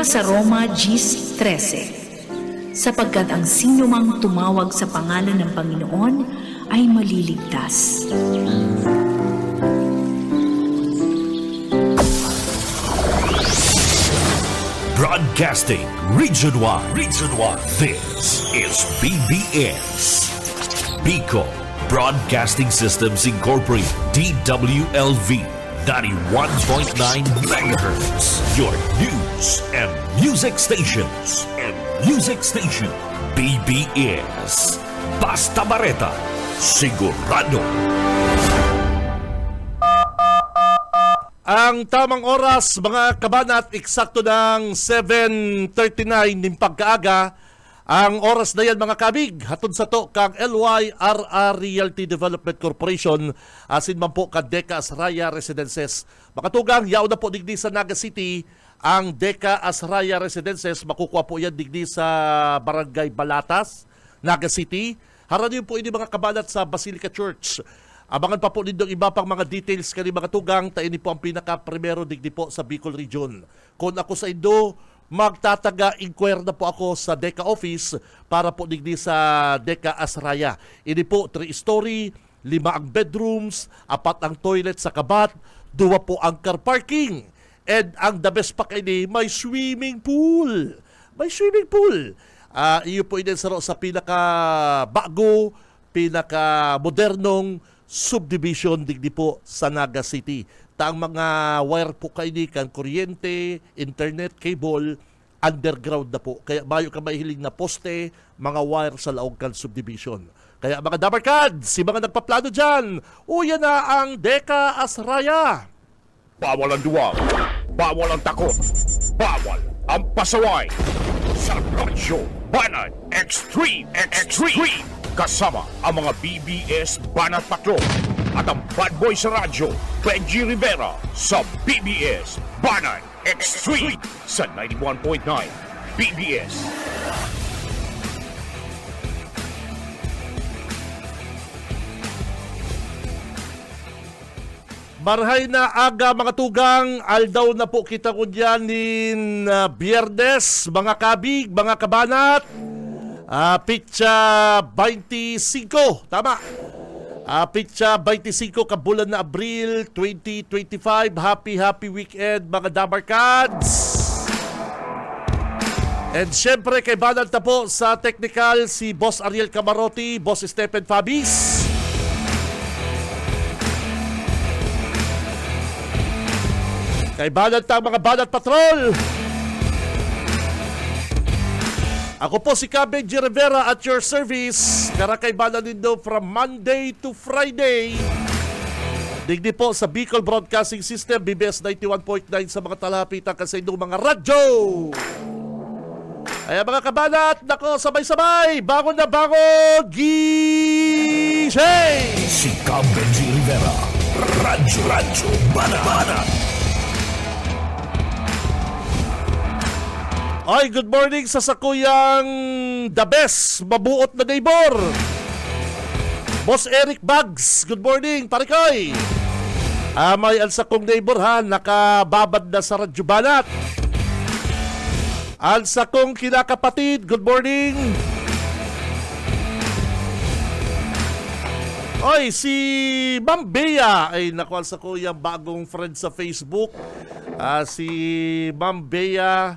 Mula sa Roma 10:13, sapagkat ang sino mang tumawag sa pangalan ng Panginoon ay maliligtas. Broadcasting Region 1. This is BBS. Bicol Broadcasting Systems Incorporated. DWLV 91.9 MHz. Your news and music stations. BBS. Basta Bareta. Sigurado. Ang tamang oras, mga kabanat, eksakto ng 7:39 ng pagkaaga. Ang oras na yan, mga kabig, hatod sa to kang LYRR Realty Development Corporation, asin man po ka Deca Asraya Residences. Makatugang, yaw na po digdi sa Naga City, ang Deca Asraya Residences. Makukuha po yan digdi sa Barangay Balatas, Naga City. Haran po ini mga kabanat sa Basilica Church. Abangan pa po nindong iba pang mga details kani mga tugang, tayo po ang pinaka-primero digdi po sa Bicol Region. Kung ako sa Indo, magtataga-inquire na po ako sa Deca office para po digdi sa Deca Asraya. Ini po 3-story, 5 ang bedrooms, 4 ang toilet sa kabat, 2 po ang car parking. And ang the best pa kaini, may swimming pool. Iyo po inin sa pinaka-bago, pinaka-modernong subdivision digdi po sa Naga City. Taang mga wire po kayo ni kan kuryente, internet, cable, underground na po. Kaya bayo ka mahiling na poste, mga wire sa laog kan subdivision. Kaya mga dabarkad, si mga nagpaplano dyan, uyan na ang Deca Asraya. Bawal ang duwag, bawal ang takot, bawal ang pasaway. Sa Radyo Banat Extreme. Kasama ang mga BBS Banat Patrol at ang bad boy sa radyo, Benji Rivera sa BBS Banat Extreme sa 91.9 BBS. Marhay na aga mga tugang, aldaw na po kita ko dyan nin Biyernes, mga kabig, mga kabanat. Pitsa 25, tama. Pitsa 25 kabulan na Abril 2025. Happy weekend mga dabarkads. And syempre kay banat na po sa technical si Boss Ariel Camarotti, Boss Stephen Fabis. Kay banat na mga banat patrol. Ako po si Benji Rivera at your service. Karakaibalan nindo from Monday to Friday. Digdi po sa Bicol Broadcasting System, BBS 91.9 sa mga talapitan kasi itong mga radyo. Ay mga kabanat, nako sabay-sabay, bangon na bangon, gising! Si Benji Rivera. Radyo Bana. Ay, good morning sa sakuyang the best, mabuot na neighbor. Boss Eric Bugs, good morning, parikoy. May ansakong neighbor ha, nakababad na sa Radyo Banat. Ansakong kinakapatid, good morning. Oy, si Ma'am Bea, ay nakuha sa ko yung bagong friend sa Facebook. Si Ma'am Bea,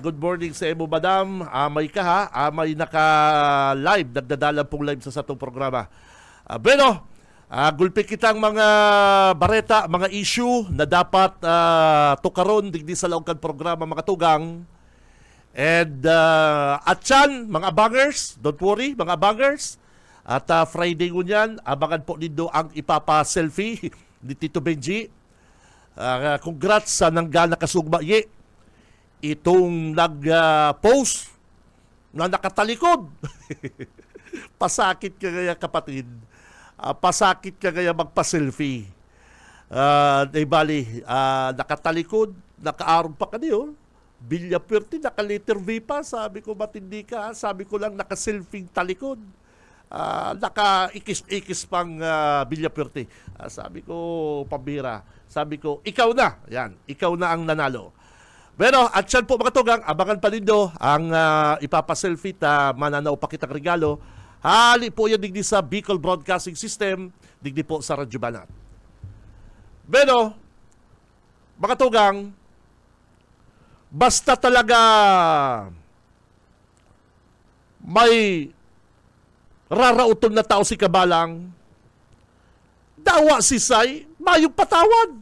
good morning sa emo, madam. May ka ha, may naka-live, nagdadalang pong live sa satong programa. Bueno, gulpi kitang mga bareta, mga issue na dapat tukaron digdi sa laong kan programa mga tugang. And at yan, mga bangers, don't worry, mga bangers. At Friday ngunyan, abangan po nindo ang ipapa-selfie ni Tito Benji. Congrats sa nanggana kasugma ye. Itong nag-post na nakatalikod. Pasakit ka kaya kapatid. Pasakit ka kaya magpa-selfie. Bali, nakatalikod, nakaarong pa kaniyo. Bilya Puerte, naka-letter V pa. Sabi ko, matindi ka. Sabi ko lang, naka-selfie talikod. Naka-ikis-ikis pang Bilya Puerte. Sabi ko, pambira. Sabi ko, ikaw na. Yan, ikaw na ang nanalo. Pero, at yan po mga tugang, abangan pa nindo ang ipapaselfie mananaw pa kitang regalo. Hali po yan digdi sa Bicol Broadcasting System, digdi po sa Radyo Banat. Pero, mga tugang, basta talaga may rarauton na tao si Kabalang, dawa si Say, mayong patawad.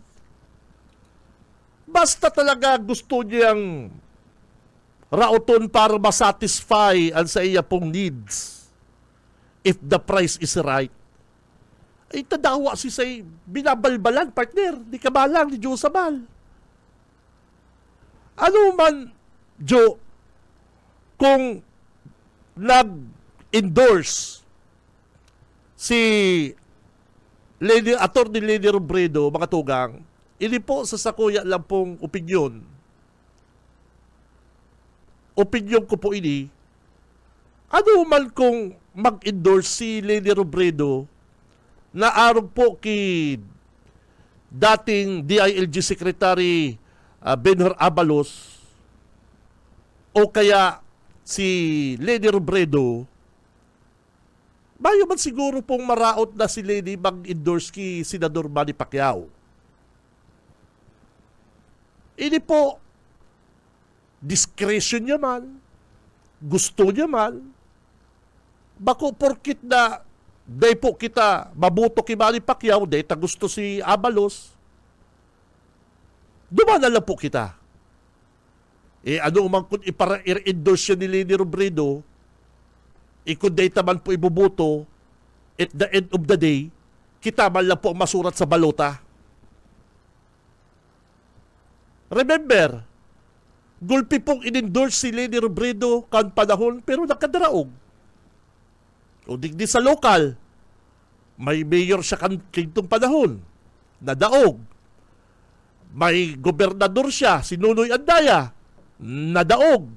Basta talaga gusto niyang rauton para masatisfy ang sa iya pong needs. If the price is right. Ay tadawa si Say, binabalbalan partner, di Kabalang, ni Joe Sabal. Ano man, Joe, kung nag-endorse si Atty. Lady Robredo, mga tugang, ini po sa sakuya lang pong opinyon. Opinyon ko po ini, ano man kung mag-endorse si Lady Robredo na arog po kay dating DILG Secretary Benhur Abalos o kaya si Lady Robredo, bayo man siguro pong maraot na si Lady mag-endorse kay Senador Manny Pacquiao. Ini po, discretion niya man, gusto niya man, bako porkit na day po kita mabuto kay Manny Pacquiao, day ta gusto si Abalos, dumana lang po kita. Ano man kung i-endorse siya ni Lady Robredo, kung day ta man po ibubuto, at the end of the day, kita man lang po masurat sa balota. Remember, gulpi pong in-endorse si Lady Robredo kan panahon pero nakadaraog. O digdi sa lokal, may mayor siya kan kintong panahon, nadaog. May gobernador siya, si Nunoy Andaya, nadaog.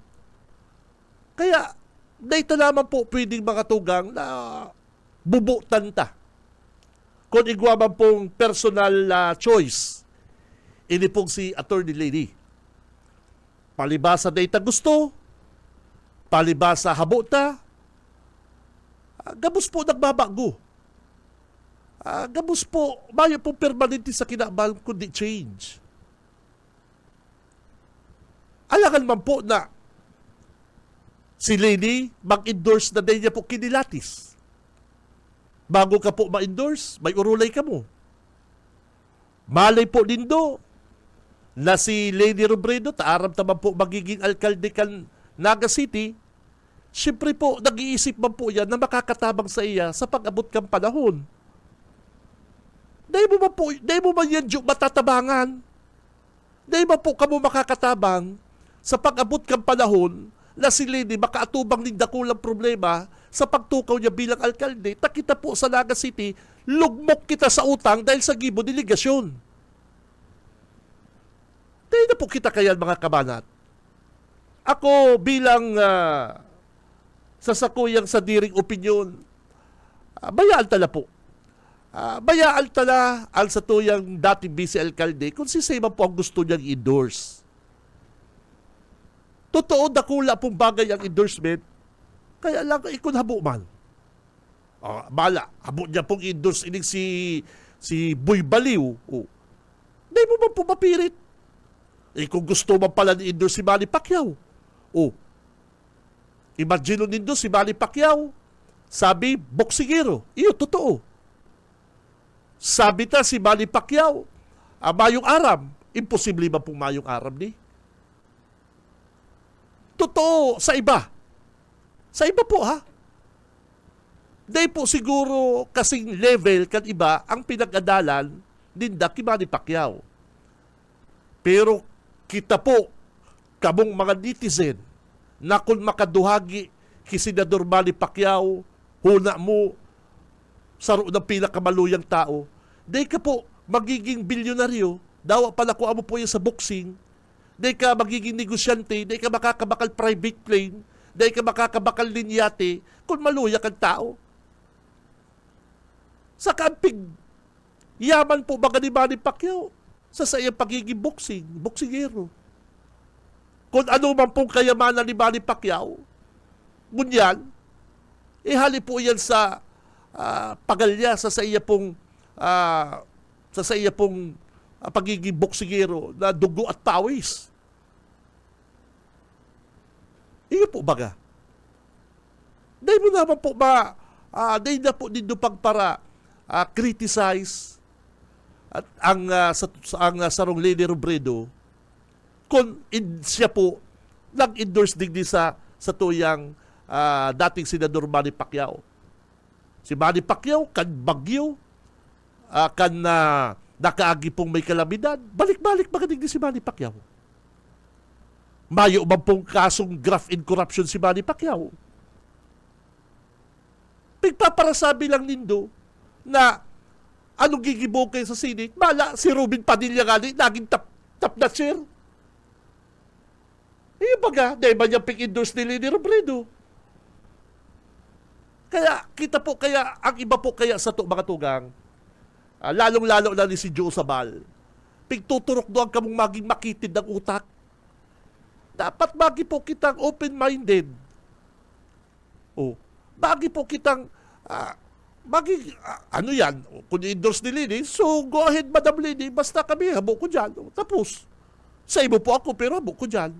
Kaya, dahito naman po pwedeng mga tugang na bubutan ta. Kung igwa man pong personal choice, ini pong si Atty. Lady. Palibasa data gusto, palibasa habota, gabos po nagbabago. Gabos po, mayo po permanente sa kinabal kundi change. Alangan man po na si Lady mag-endorse na din niya po kinilatis. Bago ka po ma-endorse, may urulay ka mo. Malay po nindo na si Lady Robredo, taaram taman po magiging alkalde kan Naga City, siyempre po, nag-iisip man po yan na makakatabang sa iya sa pag-abot kang panahon. Dahil mo man yan matatabangan. Dahil mo po kamo makakatabang sa pag-abot kang panahon na si Lady makaatubang ng dakulang problema sa pagtukaw niya bilang alkalde, takita po sa Naga City, lugmok kita sa utang dahil sa gibo delegasyon. Dahil na po kita kayan mga kabanat. Ako bilang sasakuyang sa diring opinyon, bayaan tala po. Bayaan tala ang satuyang dating vice alkalde kung si Sema po ang gusto niyang endorse. Totoo dakula pong bagay ang endorsement, kaya lang ikon habo man. Bala, habo niya pong endorse ining si Boy Baliw. Dahil mo ba po mapirit? Kung gusto man pala ni-endorse si Manny Pacquiao. Imagine nindo si Manny Pacquiao, sabi, boksingero. Iyo, totoo. Sabi ta si Manny Pacquiao, mayong aram. Imposible ba pong mayong aram ni? Totoo, sa iba. Sa iba po, ha? Dahil po siguro kasing level kan iba ang pinag-adalan ninda kay Manny Pacquiao. Pero kita po, kamong mga netizen, na kung makaduhagi kay Senador Manny Pacquiao, huna mo sa roon ng pinakamaluyang tao, dahil ka po magiging bilyonaryo, dawa pala ko amo po yan sa boxing, dahil ka magiging negosyante, dahil ka makakabakal private plane, dahil ka makakabakal linyate, kung maluya kang tao. Sa kampig, yaman po baga ni Manny Pacquiao, sa sayang pagiging boksingero. kung ano man pong kayamanan ni Manny Pacquiao, ngunyan, ihali po yan sa pagalya sa iya pong pagiging boksingero na dugo at pawis. Iyo po baga. Dahil mo naman po dahil na po dito pagpara criticize at ang sarong Leni Robredo kung siya po nag-endorse digdi sa tuyang dating senador Manny Pacquiao. Si Manny Pacquiao kan bagyo kan nakaagi pong may kalamidad, balik-balik magadigdi si Manny Pacquiao. Mayo man pong kasong graft and corruption si Manny Pacquiao. Pagpaparasabi lang nindo na anong gigibong kayo sa sinik, mala si Robin Padilla gali, naging top na chair. Baga, dahil ba niya pig-endorse ni Leni Robredo? Kaya, ang iba po kaya sa mga tugang, lalong-lalo na ni si Joe Sabal, pigtuturok doon kamong maging makitid ng utak. Dapat magi po kitang open-minded. Magi po kitang, ano yan, kung i-endorse ni Leni, so go ahead, Madam Leni, basta kami, habo ko dyan. Tapos, sa ibo po ako, pero habo ko dyan.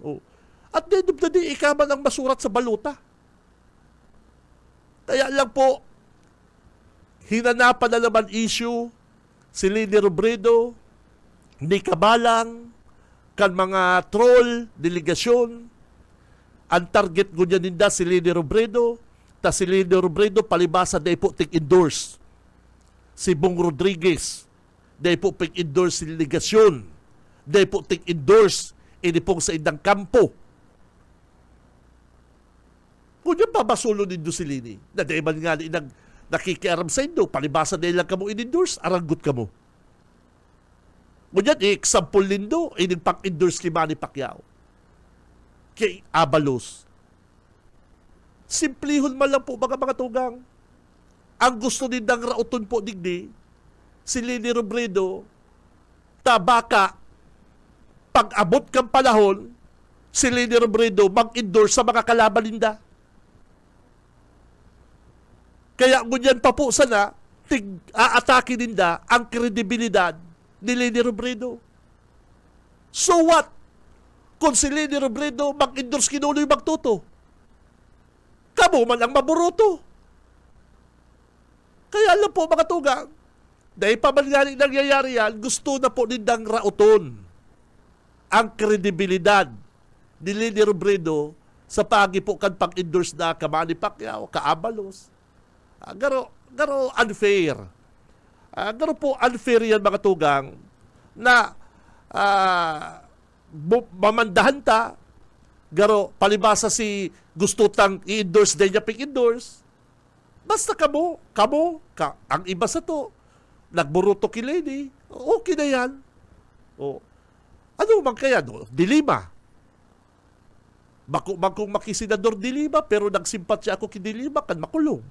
At the end of the day, ikaman ang masurat sa baluta. Kaya lang po, hinanapan na naman issue si Leni Robredo, ni Kabalang, kan mga troll, delegasyon. Ang target ko niya ninda si Leni Robredo, ta si Leni Robredo palibasa day po tik-endorse. Si Bong Rodriguez, day po tik-endorse si delegasyon. Day po tik-endorse ini pong sa indang kampo. Kung yung babasulo nindo si Leni, na day man nga nakikiaram sa indo, palibasa day lang kamo in-endorse, aranggot kamo. Ngunyan, example nindo, ining pang-endorse kay Manny Pacquiao. Kay Abalos. Simplihon man lang po mga tugang. Ang gusto nindang rauton po digdi, si Leni Robredo, tabaka, pag-abot kang panahon, si Leni Robredo mag-endorse sa mga kalaban ninda. Kaya ngunyan pa po sana, aatake ninda ang kredibilidad ni Leni Robredo. So what? Kung si Leni Robredo mag-endorse kinuloy magtuto, kamo man ang maburuto. Kaya alam po mga tugang, dahil pa man nga nangyayari yan, gusto na po nindang rauton ang kredibilidad ni Leni Robredo sa pagi po kan pag-endorse na ka Manny Pacquiao, ka Abalos. Garo unfair. Garo po unfair yan mga tugang na mamandahan ta, garo palibasa si gusto tang i-endorse din niya pig-endorse. Basta kamo, ang iba sa to, nagburuto ki Leni, okay na yan. Ano man kaya, dilima. Kung makisenador dilima, pero nagsimpatya ako ki dilima, kan makulong.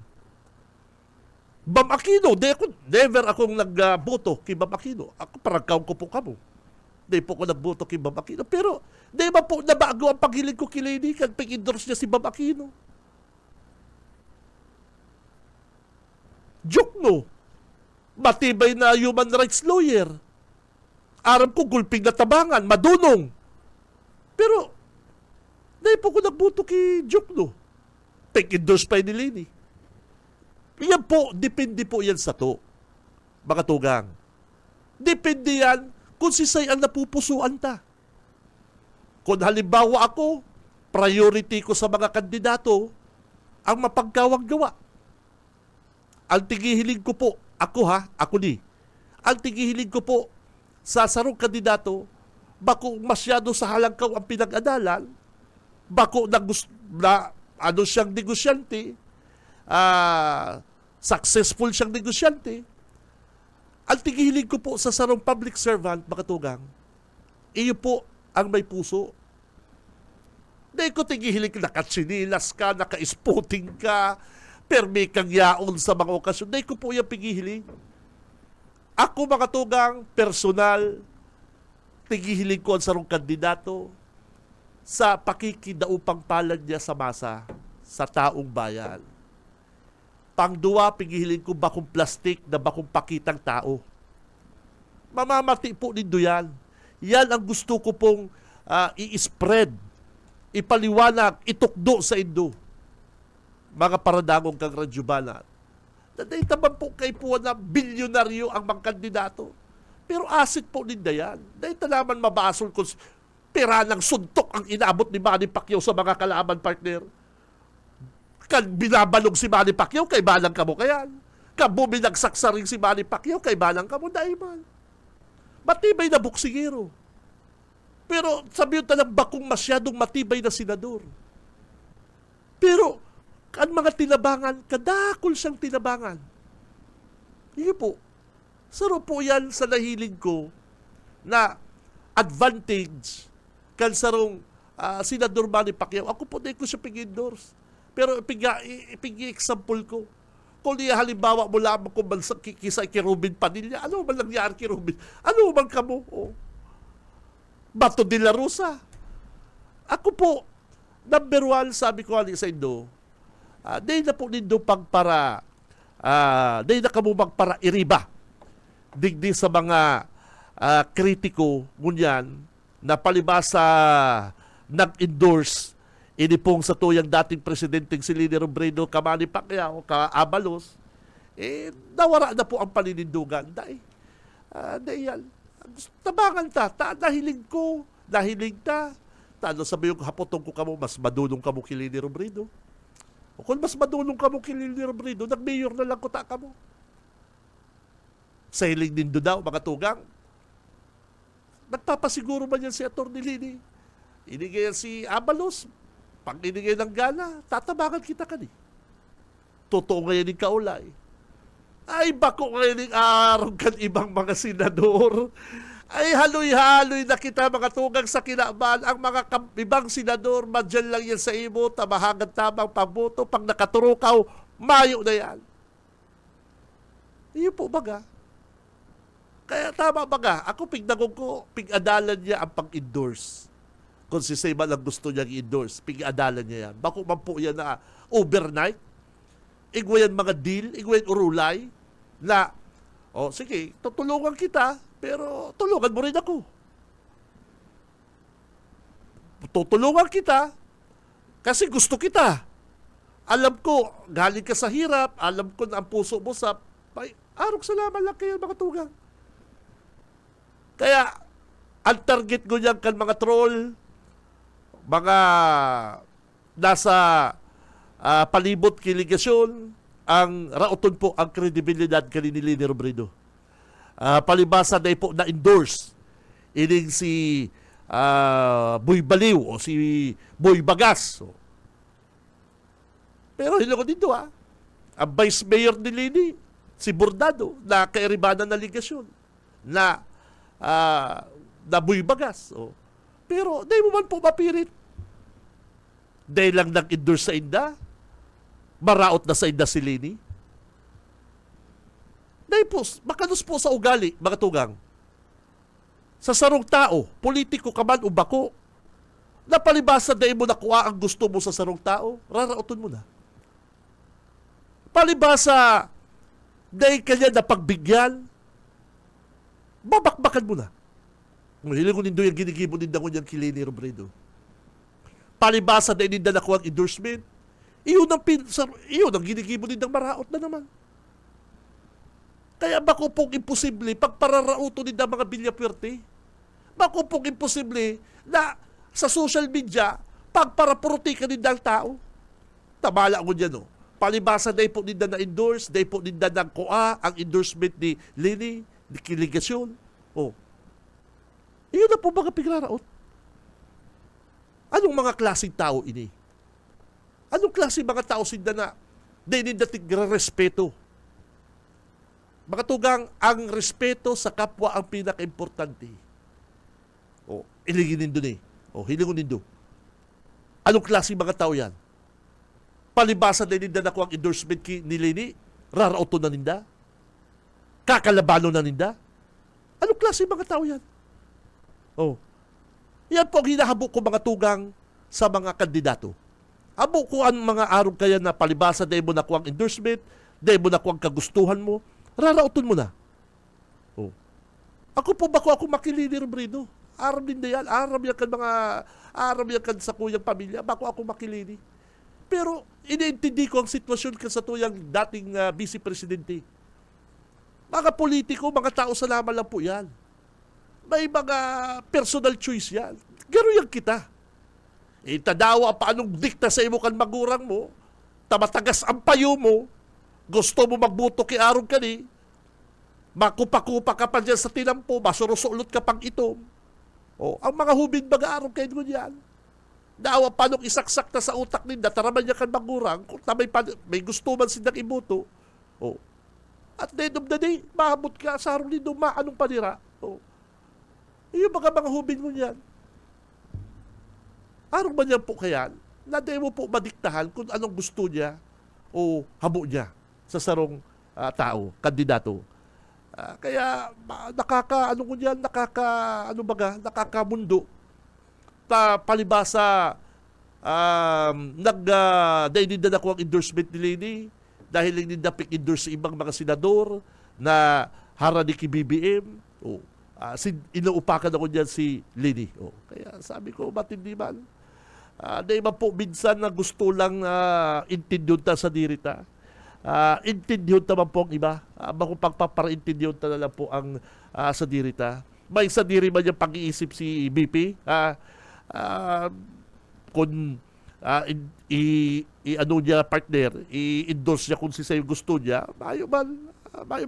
Bam Aquino, never akong nagboto kay Bam Aquino. Ako parang ko po kamo. Di po ko nagboto kay Bam Aquino. Pero, di ba po nabago ang paghilig ko kay Leni kan pag-endorse niya si Bam Aquino? Joke no. Matibay na human rights lawyer. Aram ko gulping na tabangan, madunong. Pero, di po ko nagboto kay Joke no. Pag-endorse pa ni Leni. Yan po, depende po yan sa to. Mga tugang. Depende yan kung si Say ang napupusuan ta. Kung halimbawa ako, priority ko sa mga kandidato ang mapagkawag-gawa. Ang tigihilig ko po, ako ni. Ang tigihilig ko po sa sarong kandidato, bako masyado sa halangkaw ang pinag-adalan, bako na siyang negosyante, successful siyang negosyante. Ang tigihilig ko po sa sarong public servant, mga tugang, iyo po ang may puso. Dahil ko tigihilig, nakatsinilas ka, naka-spotting ka, permi kang yaon sa mga okasyon. Dahil ko po yung pigihilig. Ako, mga tugang, personal, tigihilig ko ang sarong kandidato sa pakikidaupang palad niya sa masa, sa taong bayan. Pangduwa, pigihilin ko bakong plastik na bakong pakitang tao. Mamamati po nindo yan. Yan ang gusto ko pong i-spread, ipaliwanag, itukdo sa indo. Mga paradangong kang Radyo Banat. Nadaitaman po kay po na bilyonaryo ang mga kandidato. Pero asset po ninda yan. Dahil naman mabasol kung pera ng suntok ang inabot ni Manny Pacquiao sa mga kalaban partner. Kan binabalog si Manny Pacquiao, kay balang kamo kayan. Kan buminagsak sa ring si Manny Pacquiao, kay balang kamo daiman. Matibay na boksingero. Pero sabi yun talang bakong masyadong matibay na senador. Pero ang mga tinabangan, kadakol siyang tinabangan. Hindi po. Saro po yan sa nahilig ko na advantage kan sarong Senador Manny Pacquiao. Ako po din ko siya pig-endorse. Pero ipig-example ko. Kung niya halimbawa mo lamang kung kisa kay Robin Padilla, ano man nangyari kay Robin? Ano man kamo? Oh. Bato de la Rosa. Ako po, number one, sabi ko sa Indo, dahil na po nindo pagpara, dahil na kamo magpara iriba. Digdi sa mga kritiko ngunyan na palibasa nag-endorse inipong sa tuyang dating presidenteng si Leni Robredo, ka Manny Pacquiao, ka Abalos, nawara na po ang paninindugan. Dahil yan. Tabangan nahiling ko, nahiling ta. Tano sabi yung hapotong ko kamo, mas madulong kamo kay Leni Robredo. O kung mas madulong kamo kay Leni Robredo, nag-mayor na lang ko ta kamo. Sa hiling nindo daw, mga tugang. Nagpapasiguro ba yan si Atty. Leni? Inigay si Abalos, pag inigay ng gana, tatabangan kita ka ni. Totoo ngayon yung kaulay. Ay, bako ngayon yung araw kan ibang mga senador. Ay, haloy-haloy na kita mga tugang sa kinaban. Ang mga ibang senador, madyan lang yan sa imo, tamahagan tamang pagboto. Pag nakaturukaw, mayo na yan. Iyon po baga. Kaya tama baga, ako pigdagong ko, pig-adalan niya ang pag-endorse. Kung si Seyman ang gusto niyang i-endorse, pig-adalan niya yan. Bako man po yan na overnight, igwayan mga deal, igwayan urulay, na, sige, tutulungan kita, pero tulungan mo rin ako. Tutulungan kita, kasi gusto kita. Alam ko, galing ka sa hirap, alam ko na ang puso mo sa, arok salamat lang kayo mga tugang. Kaya, ang target ko niyan kan mga troll, mga nasa palibot kiligasyon, ang rauton po ang kredibilidad kanini Leni Robredo. Palibasa na po na-endorse ining si Boy Baliw o si Boy Bagas. Pero hindi ko dito ang Vice Mayor ni Leni, si Bordado, na kairibanan na ligasyon, na Boy Bagas. Pero di mo man po mapirit. Dahil lang nag-endorse sa inda, maraot na sa inda si Leni. Dahil po, makanos po sa ugali, mga tugang. Sa sarong tao, politiko ka man o bako, napalibasa dahil mo nakuha ang gusto mo sa sarong tao, raraoton mo na. Palibasa dahil kanya na pagbigyan, babakbakan mo na. Hiling ko nindo yung ginigibo ninda ko niyang kay Leni Robredo. Palibasa na ininda na ko ang endorsement, iyon ang ginigibo nindang maraot na naman. Kaya bako pong imposible pagpararauto ninda mga bilyapwerte. Bako pong imposible na sa social media pagparapuruti ka nindang tao. Tabala ko dyan, palibasa na po ninda na endorse, na po ninda na kuha ang endorsement ni Leni, ni kiligasyon. Iyon na po mga pigraraot. Anong mga klaseng tao ini? Anong klaseng mga tao sinda na dinindatig respeto? Mga tugang, ang respeto sa kapwa ang pinaka-importante. Iligin nindo ni. Hilingon nindo. Anong klaseng mga tao yan? Palibasa na ninda na ko ang endorsement ni Leni, rarauto na ninda? Kakalabano na ninda? Anong klaseng mga tao yan? Yan po ang hinahabok ko mga tugang sa mga kandidato. Abo ko ang mga araw kaya na palibasa dahil mo na kuwang endorsement, dahil mo na kuwang kagustuhan mo, rarauton mo na. Oh. Ako po ba ko ako makilini Robrino? Aram din na yan. Aram yan kan sa kuyang pamilya. Bako ako makilini. Pero iniintindi ko ang sitwasyon ka sa tuyang dating vice presidente. Mga politiko, mga tao sa laman lang po yan. May mga personal choice yan. Garo yan kita. Tadawa pa anong dikta sa imo kan magurang mo, tamatagas ang payo mo, gusto mo magbuto kay Arong kani, makupa-kupa ka pa dyan sa tinampo, masurusulot ka pang itom. O, ang mga hubin baga Arong kayo yan. Dawa pa nung isaksak na sa utak ninda, taraman niya kan magurang, kung may gusto man silang ibuto. O, at the end of the day, mahabot ka sa Arong nindo, maanong panira. O, yung mga hubin mo yan. Arong ba niya po kaya, na di mo po madiktahan kung anong gusto niya o habo niya sa sarong tao, kandidato. Kaya nakakamundo. Palibasa, dainin na ako ang endorsement ni Leni dahil hindi na endorse ibang mga senador na harani ki BBM. Inuupakan ako niyan si Leni. Kaya sabi ko, matindi man. Dahil man po minsan na gusto lang intindyon ta sa dirita. Intindyon naman po ang iba. Bako pagpaparaintindyon ta na lang po ang sa dirita. May sa diri man yung pag-iisip si BP. Kung ano niya partner, i-endorse niya kung si sa'yo gusto niya, mayo man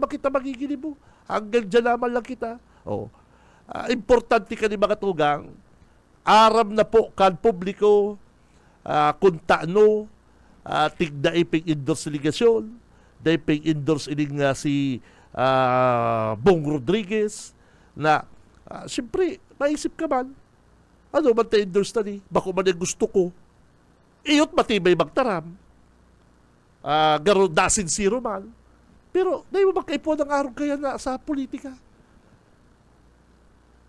kita magigilib mo. Hanggang dyan naman lang kita. Importante ka ni mga tugang, aram na po kan publiko kung taano tigda iping endorse ligasyon, da iping endorse ining si Bong Rodriguez na siyempre, maisip ka man, ano man ta endorse na ni, bako man yung gusto ko, iyot matibay magtaram, garo dasin zero man, pero dahil mo magkaipon ng araw kaya na sa politika,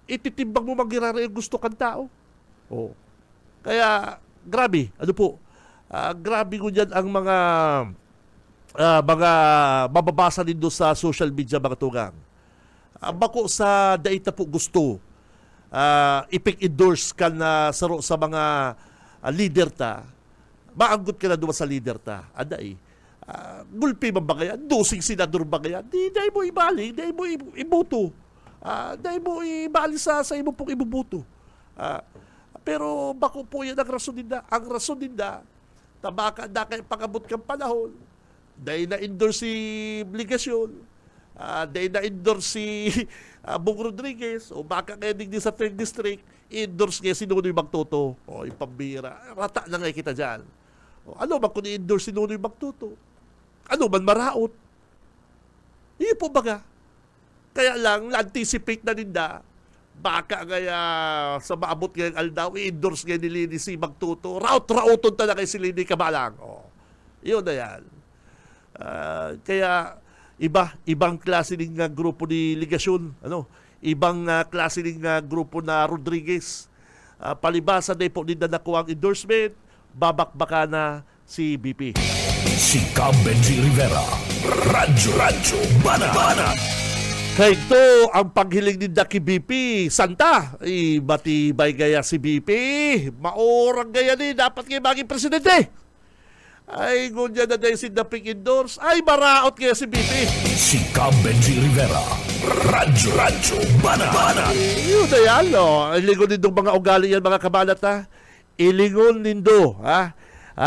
ititimbang mo magirara yung gusto kang tao. Kaya, grabe, grabe ko dyan ang mga mababasa din doon sa social media mga tugang. Bako sa daita po gusto, ipik-endorse ka na sa mga leader ta, maanggot ka na doon sa leader ta. Aday, gulpi man ba kaya? Dosing senador ba kaya? Di mo ibali, di mo ibuto. Dahil mo ibali sa imo pong ibubuto. Pero bako po yan ang rason dinda. Ang rason dinda, tabaka na kayo pangabot kang panahon, dahil na-endorse si Bligasyon, dahil na-endorse si Bong Rodriguez, o baka kayo din sa 3rd District, endorse ngayon si Nunoy Magtuto. Yung pambira. Rata na ngayon kita dyan. Ano ba kung i-endorse si Nunoy Magtuto? Ano man maraot? Iyon po baga. Kaya lang, na-anticipate na ninda, baka kaya sa maabot ngayong aldaw, i-endorse ngayon ni Lini si Magtuto, raut-rauton na kay si Lini Kabalang. Yun na yan. Kaya, ibang klase ng grupo ni Ligasyon, ibang klase ng grupo na Rodriguez. Palibasa na po din na nakuha ang endorsement, babakbaka na si BP. Si Cam Benji Rivera, Radyo Banat. Kaya ito, ang paghiling ni Daki BP, Santa, matibay gaya si BP, maorang gaya ni, dapat kayo maging presidente. Ay, ngunya na dahil si Daping endorse, ay maraot kaya si BP. Si Cam Benji Rivera, Radyo Banat. Yun na yan, no? Ilingon nindong mga ugali yan, mga kabalat, ha? Ilingon nindo, ha?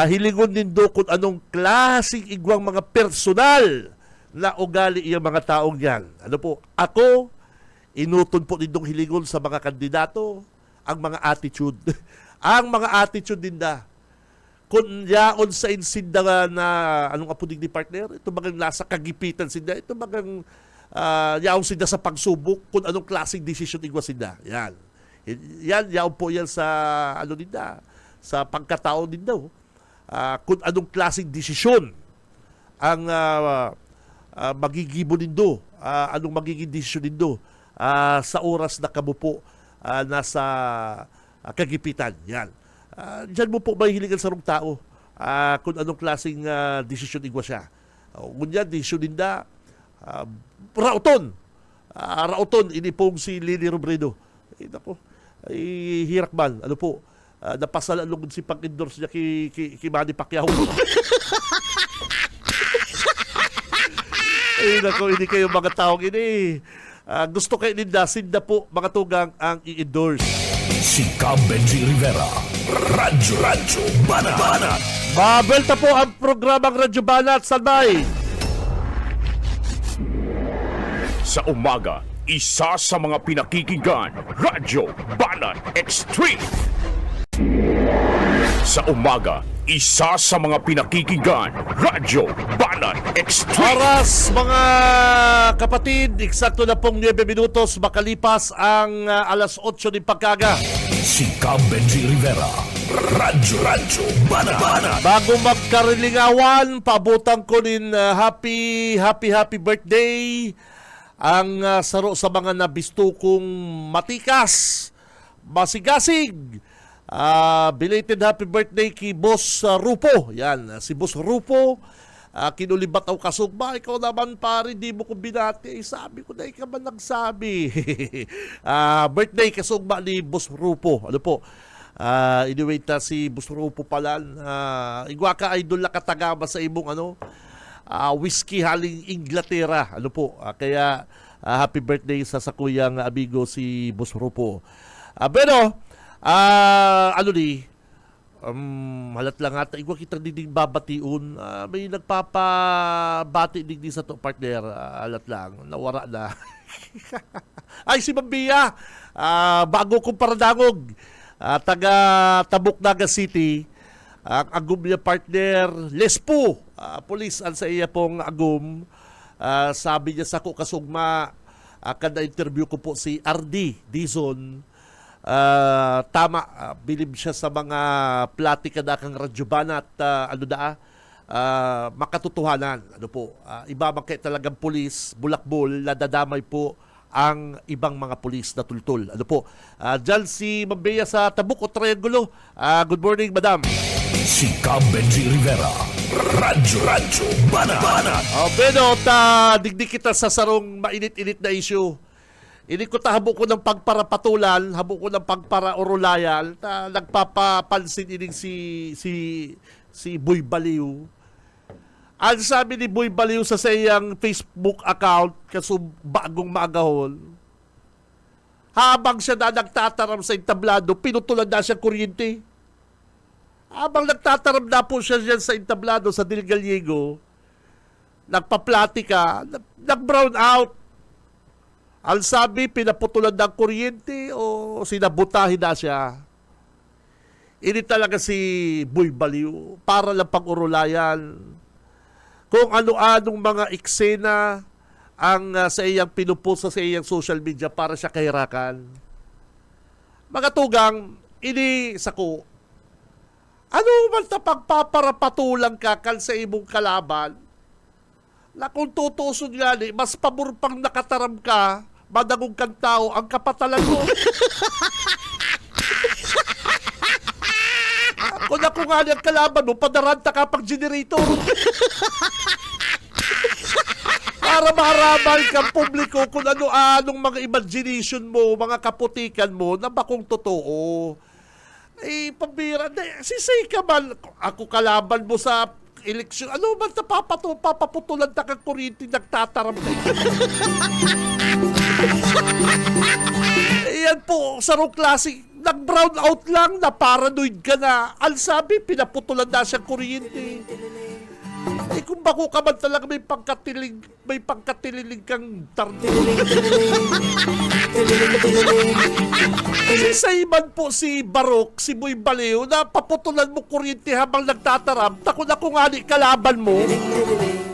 Hilingon nindo kung anong klaseng igwang mga personal na ugali iyang mga taong yan. Ako, inuton po nindong hilingon sa mga kandidato ang mga attitude. Ang mga attitude ninda. Kung yaon sa insinda na anong apunig ni partner, ito bagang nasa kagipitan sinda, ito bagang yaon sinda sa pagsubok kung anong klaseng desisyon igwa sinda. Yan. Yaon po yan sa ninda, sa pagkatao ninda. Kung anong klaseng desisyon ang magigibo nindo, anong magiging desisyon nindo sa oras na kamupo nasa kagipitan. Yan. Diyan mo po mahihiligan sa rong tao kung anong klaseng desisyon igwa siya. Ngunyan, desisyon ninda, rauton. Rauton, ini pong si Lily Robredo. Nako, hirak man. Ano po, napasalalugod si pag-endorse niya kay Manny Pacquiao. Nako, hindi kayo mga taong ini. Gusto kayo ninda, sinda po mga tugang ang i-endorse. Si Cam Benji Rivera. Radyo Banat. Mabelta po ang programang Radyo Banat. Sanbay! Sa umaga, isa sa mga pinakikinggan, Radyo Banat Extreme. Sa umaga, isa sa mga pinakikinggan, Radyo Banat Extreme. Oras mga kapatid, eksakto na pong 9 minutos makalipas ang alas 8 ng pagkaga. Si Cam Benji Rivera. Radyo Banat. Bago magkarilingawan, paabutan ko rin happy birthday ang saro sa mga nabisto kong matikas, masigasig. Belated happy birthday kay Boss Rupo. Yan, si Boss Rupo. Kinulibat ako kasugba. Ikaw naman pare, di mo ko binati. Sabi ko na ikaw man nagsabi. Birthday kasugba ni Boss Rupo. Ano po? Anyway, si Boss Rupo pala. Igwa ka idol na katagama sa imong whiskey haling Inglaterra. Ano po? Kaya happy birthday sa sakuyang amigo si Boss Rupo. Pero halat lang ata igwa kitang dinding babatiun. May nagpapabati digdi sa to partner. Halat lang nawara na. Ay si Mambia, bago kong paradangog, taga Tabuk Naga City. Ang agum niya partner Lespo, police an sa iya pong agum. Sabi niya sa ko kasugma, kada interview ko po si RD Dizon. Tama, bilib siya sa mga platika na kang Radyo Banat, makatotohanan. Ano po, iba man kayo talagang pulis, bulakbol, nadadamay po ang ibang mga pulis na tultul. Ano po, dyan si Mambea sa Tabuk o Triangulo. Good morning, madam. Si Cam Benji Rivera. Radyo Banat. Pero, digdi kita sa sarong mainit-init na issue. Ini ko habo ko ng pagparapatulan, habo ko ng pagparaorolayan, nagpapapansin ining si Boy Baliw. Ang sabi ni Boy Baliw sa iyang Facebook account, kaso bagong maagahon, habang siya na nagtataram sa entablado, pinutulan na siya kuryente. Habang nagtataram na po siya dyan sa entablado sa Del Gallego, nagpaplatika, nag-brown out. Ang sabi, pinaputulan ng kuryente o sinabutahin na siya. Ini talaga si Boy Baliw para lang pag-urulayan. Kung ano-anong mga eksena ang sa iyang pinupost sa iyang social media para siya kahirakan. Mga tugang, ini sa ko, ano man ta pagpaparapatulang ka sa imong kalaban, na kung tutuson gani, mas pabor pang nakataram ka, madagong kang tao, ang kapatalan mo. Kung ako nga niyang kalaban mo, padaranta ka pag generator. Para maharaman kang publiko kung ano-anong mga imagination mo, mga kaputikan mo, na bakong totoo. Pambira, sisay ka man, ako kalaban mo sa eleksyon, ano man na papaputulan na kang kuryente, nagtataram ka. Yan po, sarong klase, nag-brown out lang, na paranoid ka na. Ang sabi, pinaputulan na siyang kuryente. Kung bako ka man talaga may pangkatililig kang tardiling. Sisayman po si Barok, si Boy Baliw, na paputulan mo kuryente habang nagtataram, takot ako nga ni kalaban mo.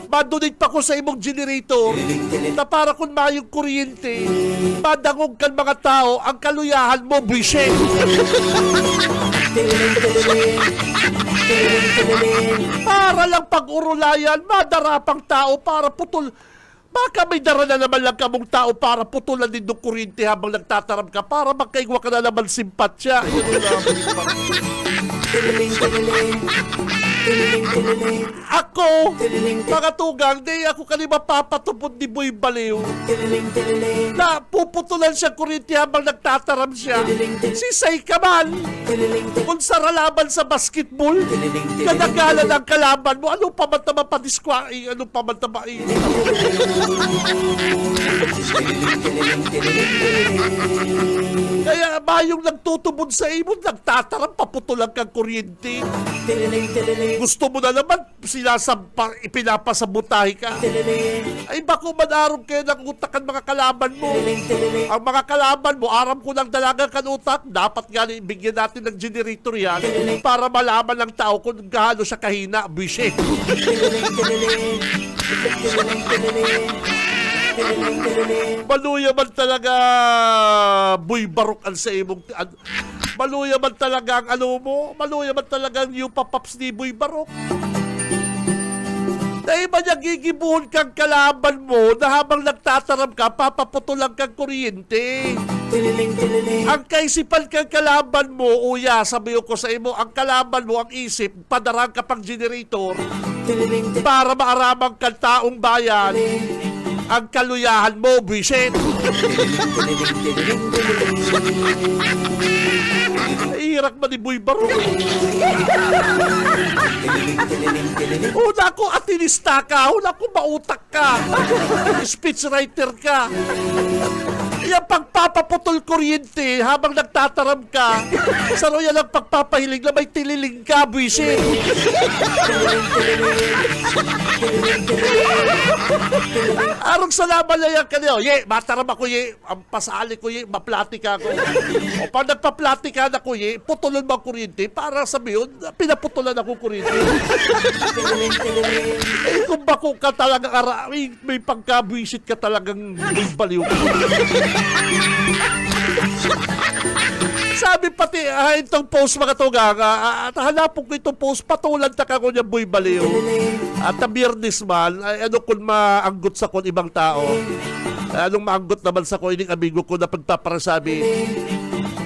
Madunit pa ko sa imong generator na para kung mayong kuryente, madangog kan mga tao, ang kaluyahan mo, buwisit. Para lang pag-urulayan, madarapang tao para putol. Baka may dara na naman lang kamong tao para putulan din ng kuryente habang nagtataram ka para magkaigwa ka na naman simpatsya. Yun lang. Ako, mga tugang, di ako kanima papatupod ni Boy Baliw. Na puputulan siya kurinti habang nagtataram siya. Si Say Kamal, kung saralaban sa basketball, kanagalan ang kalaban mo, ano pa man tama padiskwai, ano pa man tama Kaya mayong nagtutubod sa imo, nagtataram, paputulan kang kuryente. Gusto mo na naman, ipinapasabutahe ka. Ay bako manarong kayo ng utakan mga kalaban mo. Ang mga kalaban mo, aram ko ng dalagang kanutak, dapat nga bigyan natin ng generator yan para malaman ng tao kung gaano siya kahina, bishe. Maluya man talaga Boy Barukan sa imong maluya man talaga ang ano mo, maluya man talaga ang new papaps ni Boy Barok. Dahil ba niya gigibuhon kang kalaban mo na habang nagtataram ka, papaputulang kang kuryente. Ang kaisipan kang kalaban mo, uya, sabi ko sa imo, ang kalaban mo, ang isip, padarang ka pang generator para maaramang kang taong bayan ang kaluyahan mo, bisit. Irak ba ni Boy Barok? Una ko atinista ka, una ko mautak ka, speechwriter ka. Yung pagpapaputol kuryente habang nagtataram ka, saro yan ang pagpapahiling na may tililing ka, bisit. Arong salaman na yan kanyo. Ye, mataram ako, ye. Ang pasali ko, ye. Maplatika ako. O pag nagpaplatika na ko, ye, putulan mo ang kuryente para sabihin, pinaputulan ako kuryente. Eh, kung bako ka talagang may pagkabuisit ka talagang baliw. Sabi pati, itong post mga tugang, hanapon ko itong post, patulan ta ka ko niya Boy Baliw. At ang biyernes man, ano kung maanggot sa kon ibang tao. Anong maanggot naman sa ko, ining amigo ko na pagpaparasabi.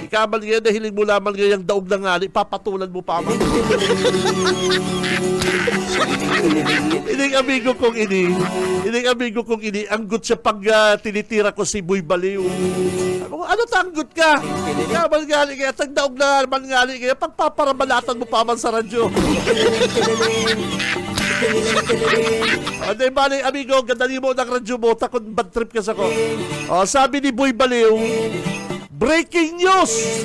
Ikamal ngayon, nahiling mo lamang ngayon yung daog na ngali, papatulan mo pa man. Ining amigo kong ini, anggot siya pag tinitira ko si Boy Baliw. Ano tanggot ka? Ikamal ngali kaya, tagdaog na naman ngali kaya, pagpaparabalatan mo pa man sa radyo. O, di ba, amigo, gandali mo ng radyo mo, takot bad trip ka sa ko. O, sabi ni Boy Baliw, breaking news!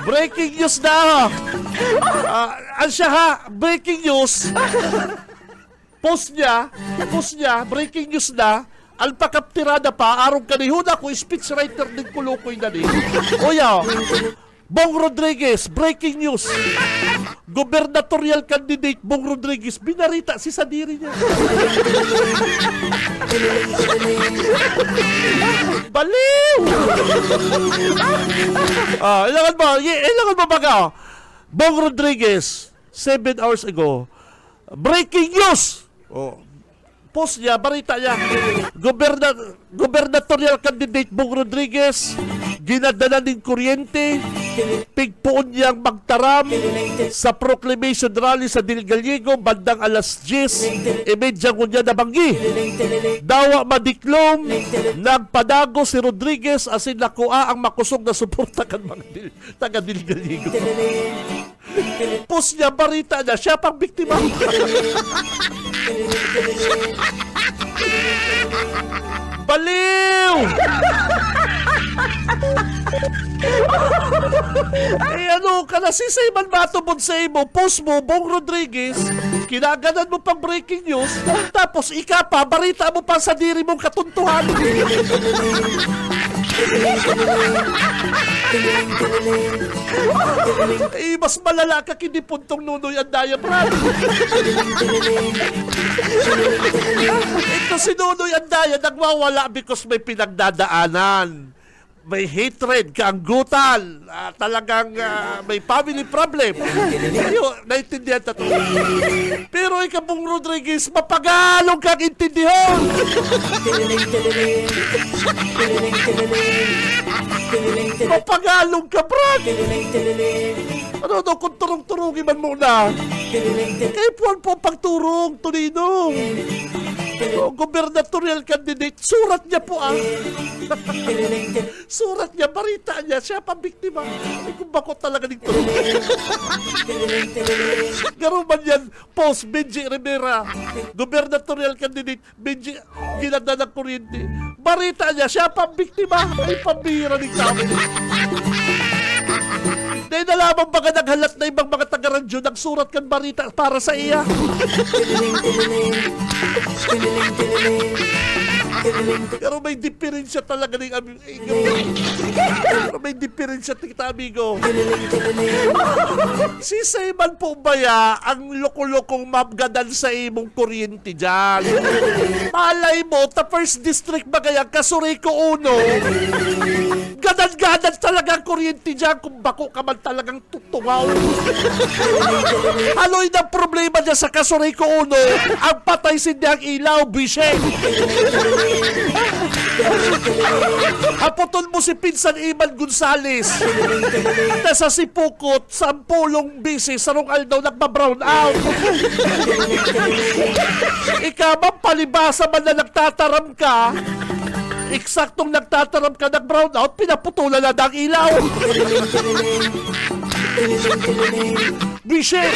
Breaking news na! Ano siya ha? Breaking news! Post niya, breaking news na, ang pakaptirada pa, arong kanihuna ko, speechwriter din kulukoy na din. Oya, Bong Rodriguez, breaking news. Gubernatorial candidate Bong Rodriguez, binarita si Sadiri niya. Baliw! Ilangan mo baga? Bong Rodriguez, 7 hours ago, breaking news! Post niya, barita niya, gubernatorial candidate Bong Rodriguez, ginadala ng kuryente, pigpuon niyang magtaram sa proclamation rally sa Del Gallego bandang alas 10, imedya ko niya nabanggi. Dawa madiklom, nagpadago si Rodriguez asin nakua ang makusog na suporta kan mga taga Del Gallego. Post niya, barita niya, siya pang biktima. Baliw! Ano ka na, sisay man matubod sa imo, post mo, Bong Rodriguez, kinaganan mo pang breaking news, tapos ika pa, barita mo pa sa diri mong katuntuhan. Mas malala ka kini puntong Nunoy Andaya, brad. Ito si Nunoy Andaya nagwawala because may pinagdadaanan. May hatred, kaanggutan, talagang may family problem. Ayun, naintindihan tato. Pero ikaw Bong Rodriguez, mapagalong kang intindihan. Mapangalong ka, Brad! Ano daw kung turong-turungin man muna? Kaya po pagturong, Tonino. Gubernatorial candidate, surat niya po surat niya, barita niya, siya pa biktima. Ay kung bako talaga nito. Garo man yan, post Benji Rivera, gubernatorial candidate, Benji, ginanda ng kuryente. Barita niya, siya pa biktima. Ay pambira ni kami. Dahil nalaman baga naghalat na ibang mga taga-radyo nagsurat kan barita para sa iya. Pero may diferensya talaga ng amigo. Pero may diferensya kita, amigo. Si Sayman po baya ang loko-lokong mabgadan sa imong kuryente dyan. Malay mo, ta first district ba kaya Kasuriko Uno? Gadan-gadan talaga ang kuryente dyan kung bako ka man talagang tutungaw. Haloy na problema dyan sa Kasuriko Uno, ang patay sindang ilaw, bishe. Hapotol mo si Pinsan Iman Gonzales na sa Sipukot, sa Ampulong Bisi, sa Rongal daw nagba-brown out. Ikaw palibasa man na nagtataram ka, eksaktong nagtataram ka ng brown out, pinaputulan na ng ilaw. Bishe!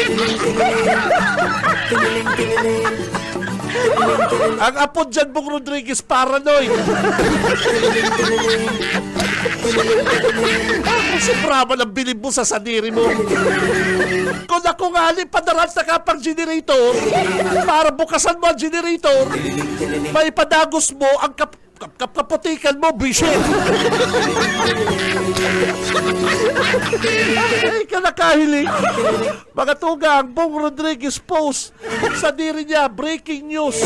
Ang apo dyan Bong Rodriguez paranoid. Sobrama ng bilib mo sa sadiri mo. Kung ako nga padaran sa kapang generator para bukasan mo ang generator, may padagos mo ang kaputikan mo, bisit. Ay, kanakahiling. Mga tugang, Bong Rodriguez post sa diri niya, breaking news.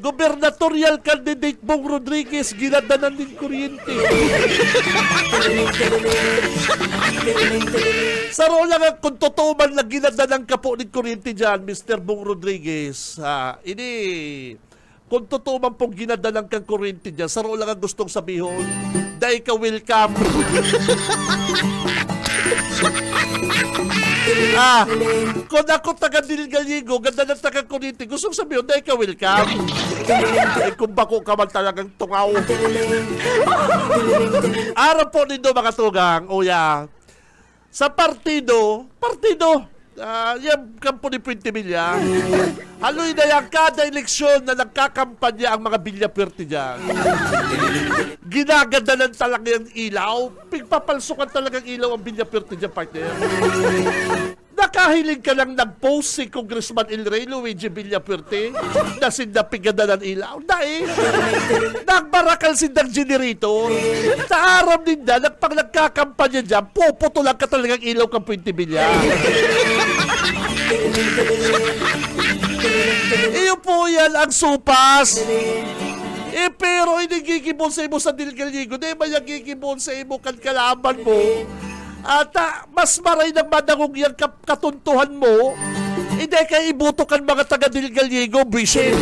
Gubernatorial candidate Bong Rodriguez, ginadanan din kuryente. Sa rola kung totoo man na ginadanan ka po ng kuryente dyan, Mr. Bong Rodriguez, kung totoo man pong ginadalang kang kuryente dyan, saro lang ang gustong sabihin, dahil ka welcome. Kung ako taga-Dilgaligo, ganda ng taga-kuryente, gustong sabihin, dahil ka welcome. Kung bako ka man talagang tungaw. Araw po nito mga tugang, sa partido, yung kampo ni Puente Villa, haloy na yan kada eleksyon na nagkakampanya ang mga bilyaperte dyan. Ginagadalan talaga yung ilaw. Pigpapalsukan talagang ilaw ang bilyaperte dyan, partner. Nakahiling ka lang nag-post si Congressman El Rey Luigi Villapuerte na sindapigadalan ilaw. Dahil nagbarakal sindang generator. Sa aram ninda, pag nagkakampanya dyan, puputulan ka talagang ilaw kang Puente Villa. Iyo po yan ang supas. Pero inigigibon sa imo sa Dilgaligo, di ba yung gigibon sa imo kan kalaban mo? At mas maray ng madangog yung katuntuhan mo, hindi ka ibutokan mga taga-Dilgaligo, bishe.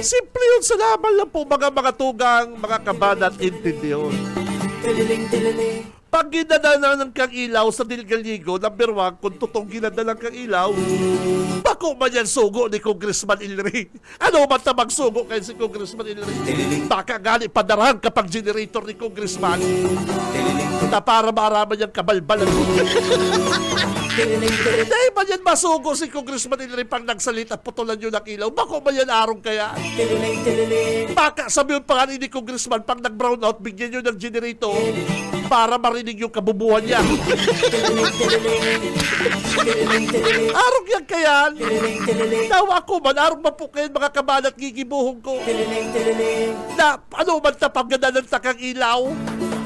Simple yun, salamat lang po mga tugang, mga kabanat, intindi yun. Pag ginadalan kang ilaw sa Dilgaligo, number 1, kung totoong ginadalan kang ilaw, bako man yan sugo ni Congressman El Rey. Ano man tamang sugo kayo si Congressman El Rey? Baka gali padarahan kapag generator ni Congressman na para maaraman yung kabalbalan. Dahil ba yan masugo si Congressman El Rey pag nagsalita putulan yun ng ilaw? Bako man yan arong kaya? Baka sabi yung pangalan ni Congressman pag nag-brown out, bigyan yun ng generator para marinig yung kabubuhan niya. Arong yan kaya? Tawa ko man, arong mapukin mga kabalat gigibuhong ko. Na ano man tapaganda ng takang ilaw?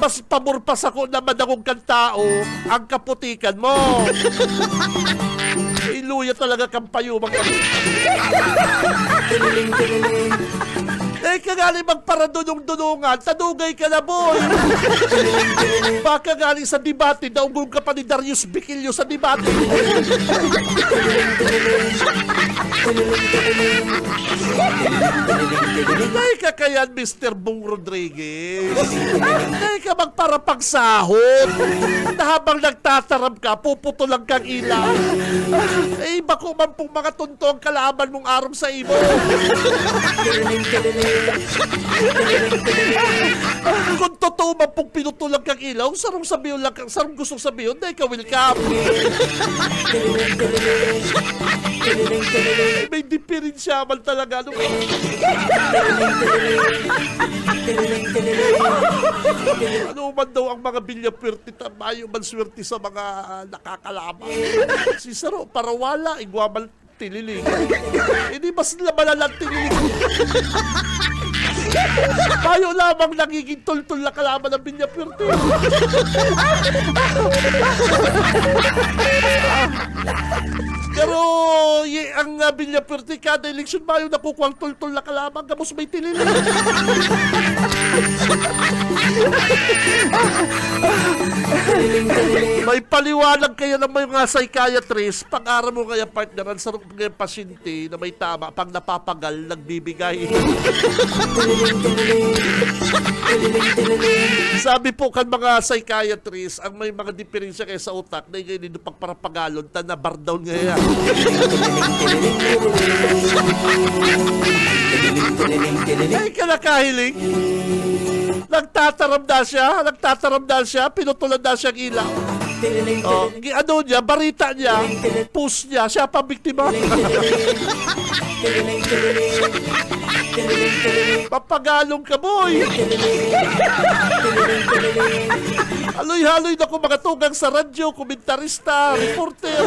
Mas pamurpas ako na madangog kang tao ang kaputikan mo. Iluya talaga kang payumang. Dahil ka galing magparadunong-dunungan, tanugay ka na, boy. Baka galing sa debate, naugong ka pa ni Darius Biquillo sa debate. Dahil ka kaya, Mr. Bong Rodriguez. Dahil ka magparapagsahod. Na habang nagtataram ka, puputulang kang ilaw. Eh, iba ko man pong mga tunto ang kalaban mong arong sa imo. Kung totoo man pong pinutulang kang ilaw, sarong sabihin lang, sarong gustong sabihin, dahil ka welcome. May diferensya man talaga. Ano man daw ang mga bilyapwerte, mayo man swerte sa mga nakakalaban. Si Saro, parawala, igwamal tililing. Hindi mas malalang tililing. Mayo lamang nagiging tul-tul na kalaban ng bilyapwerte. Pero ang bilyapwerte kada eleksyon mayo nakukuha ang tul-tul na kalaban, gamos may tililing. May paliwanag kaya ng mga psychiatrist, pag-aral mo kaya partneran sa mga pasyente na may tama, pag napapagal, nagbibigay. Sabi po kan mga psychiatrist, ang may mga diferensya kaya sa utak na yung hindi pagparapagalon, na bar down ngayon. Ay ka nakahiling. Nagtataram na siya, pinutulan na siyang ilaw. Oh, ano niya, barita niya, push niya, siya pa biktima. Papagalong ka, boy. Haloy-haloy na ko mga tugang sa radyo, komentarista, reporter.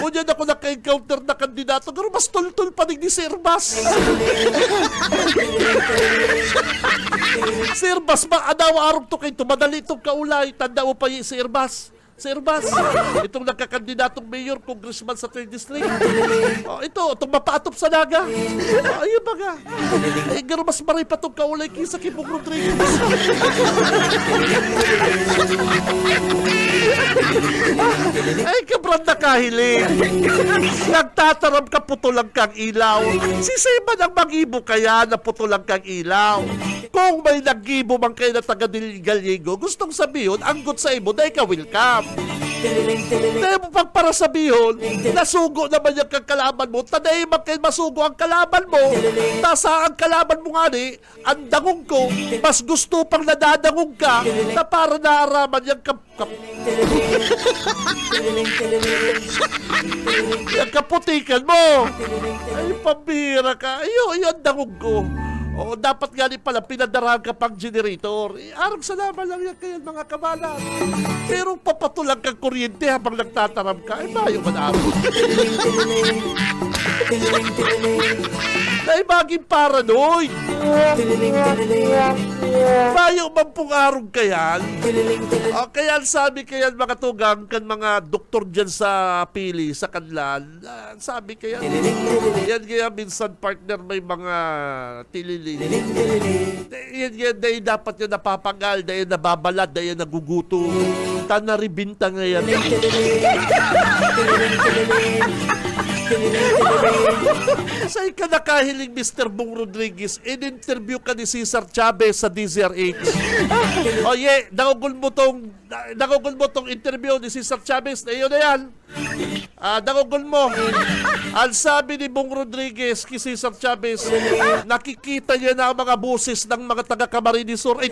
Kunya na ko naka-encounter na kandidato, pero mas tul-tul pa ni Sir Bas. Sir Bas, maadaw-arong to kayo, madali itong kaulay, tanda mo pa yung Sir Bas. Sir Bas, itong nagkakandidatong mayor, congressman sa 3rd district. Oh, itong mapaatop sa naga. Oh, ayun ba nga? Eh, gano'n mas maray pa itong kaulay kisa kay Bong Rodriguez. Ay, kabrad na kahiling. Nagtataram ka, putulang kang ilaw. Si Seban ang mag-ibo kaya na putulang kang ilaw. Kung may nag-ibo man kayo na taga-Gallego, gustong sabihin, anggot sa imo, dahil ka welcome. Dahil mo pag para sabihin, nasugo naman yung kalaban mo, tanayin man kayo masugo ang kalaban mo, tasa ang kalaban mo nga ni, ang dangong ko, mas gusto pang nadadangong ka, na para naaraman yung yung kaputikan mo. Ay, pambira ka. Ayun, ang dangong ko. O dapat nga ni pala pinadarahan ka pang generator. Arang salamat lang yan kayo mga kabalan. Pero papatulang kang kuryente habang nagtataram ka. Ay bayo man araw. Ay maging paranoid. Bayo man pong arong kayan. O kaya sabi kayan mga tugang kan mga doktor dyan sa pili, sa kanlan. Sabi kayan. Yan kaya minsan partner may mga tilili. Yan dapat yun napapagal, dahil nababalad, dahil naguguto. Tanaribinta ngayon. Sa'yo ka nakahiling, Mr. Bong Rodriguez, in-interview ka ni Cesar Chavez sa DZRH. O nakugul mo tong interview ni Cesar Chavez, na yun na yan. Nakugul mo. Ang sabi ni Bong Rodriguez kay Cesar Chavez, nakikita niya na ang mga boses ng mga taga-Camarines Sur. Ay,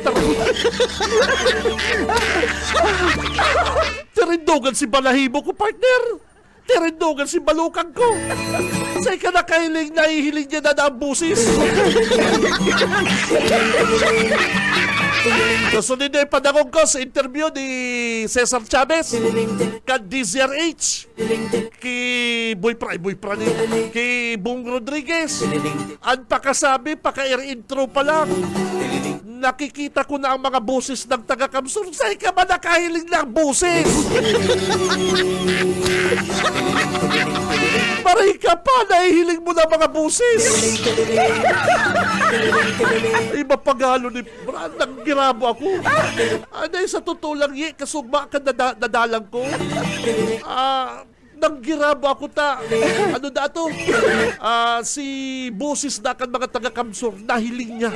tirindugan si Balahibo ko, partner. Tirindugan si Balukang ko. Sa'yo ka nakahiling, nahihiling niya na ang busis. Susunod na yung padangong ko sa interview ni Cesar Chavez ka DZRH kay kay Bong Rodriguez. Ang pakasabi, paka-intro pa lang, nakikita ko na ang mga boses ng taga-Kamsur. Sa'yo ka ba nakahiling ng boses? Maray ka pa, nahihiling mo na mga busis. Iba pagalo ni Brad, nanggirabo ako. Anay sa totoo lang, kasugma ka nadalang ko. Nanggirabo ako ta. Ano na to? Si busis na kan mga taga-Kamsor, nahiling niya.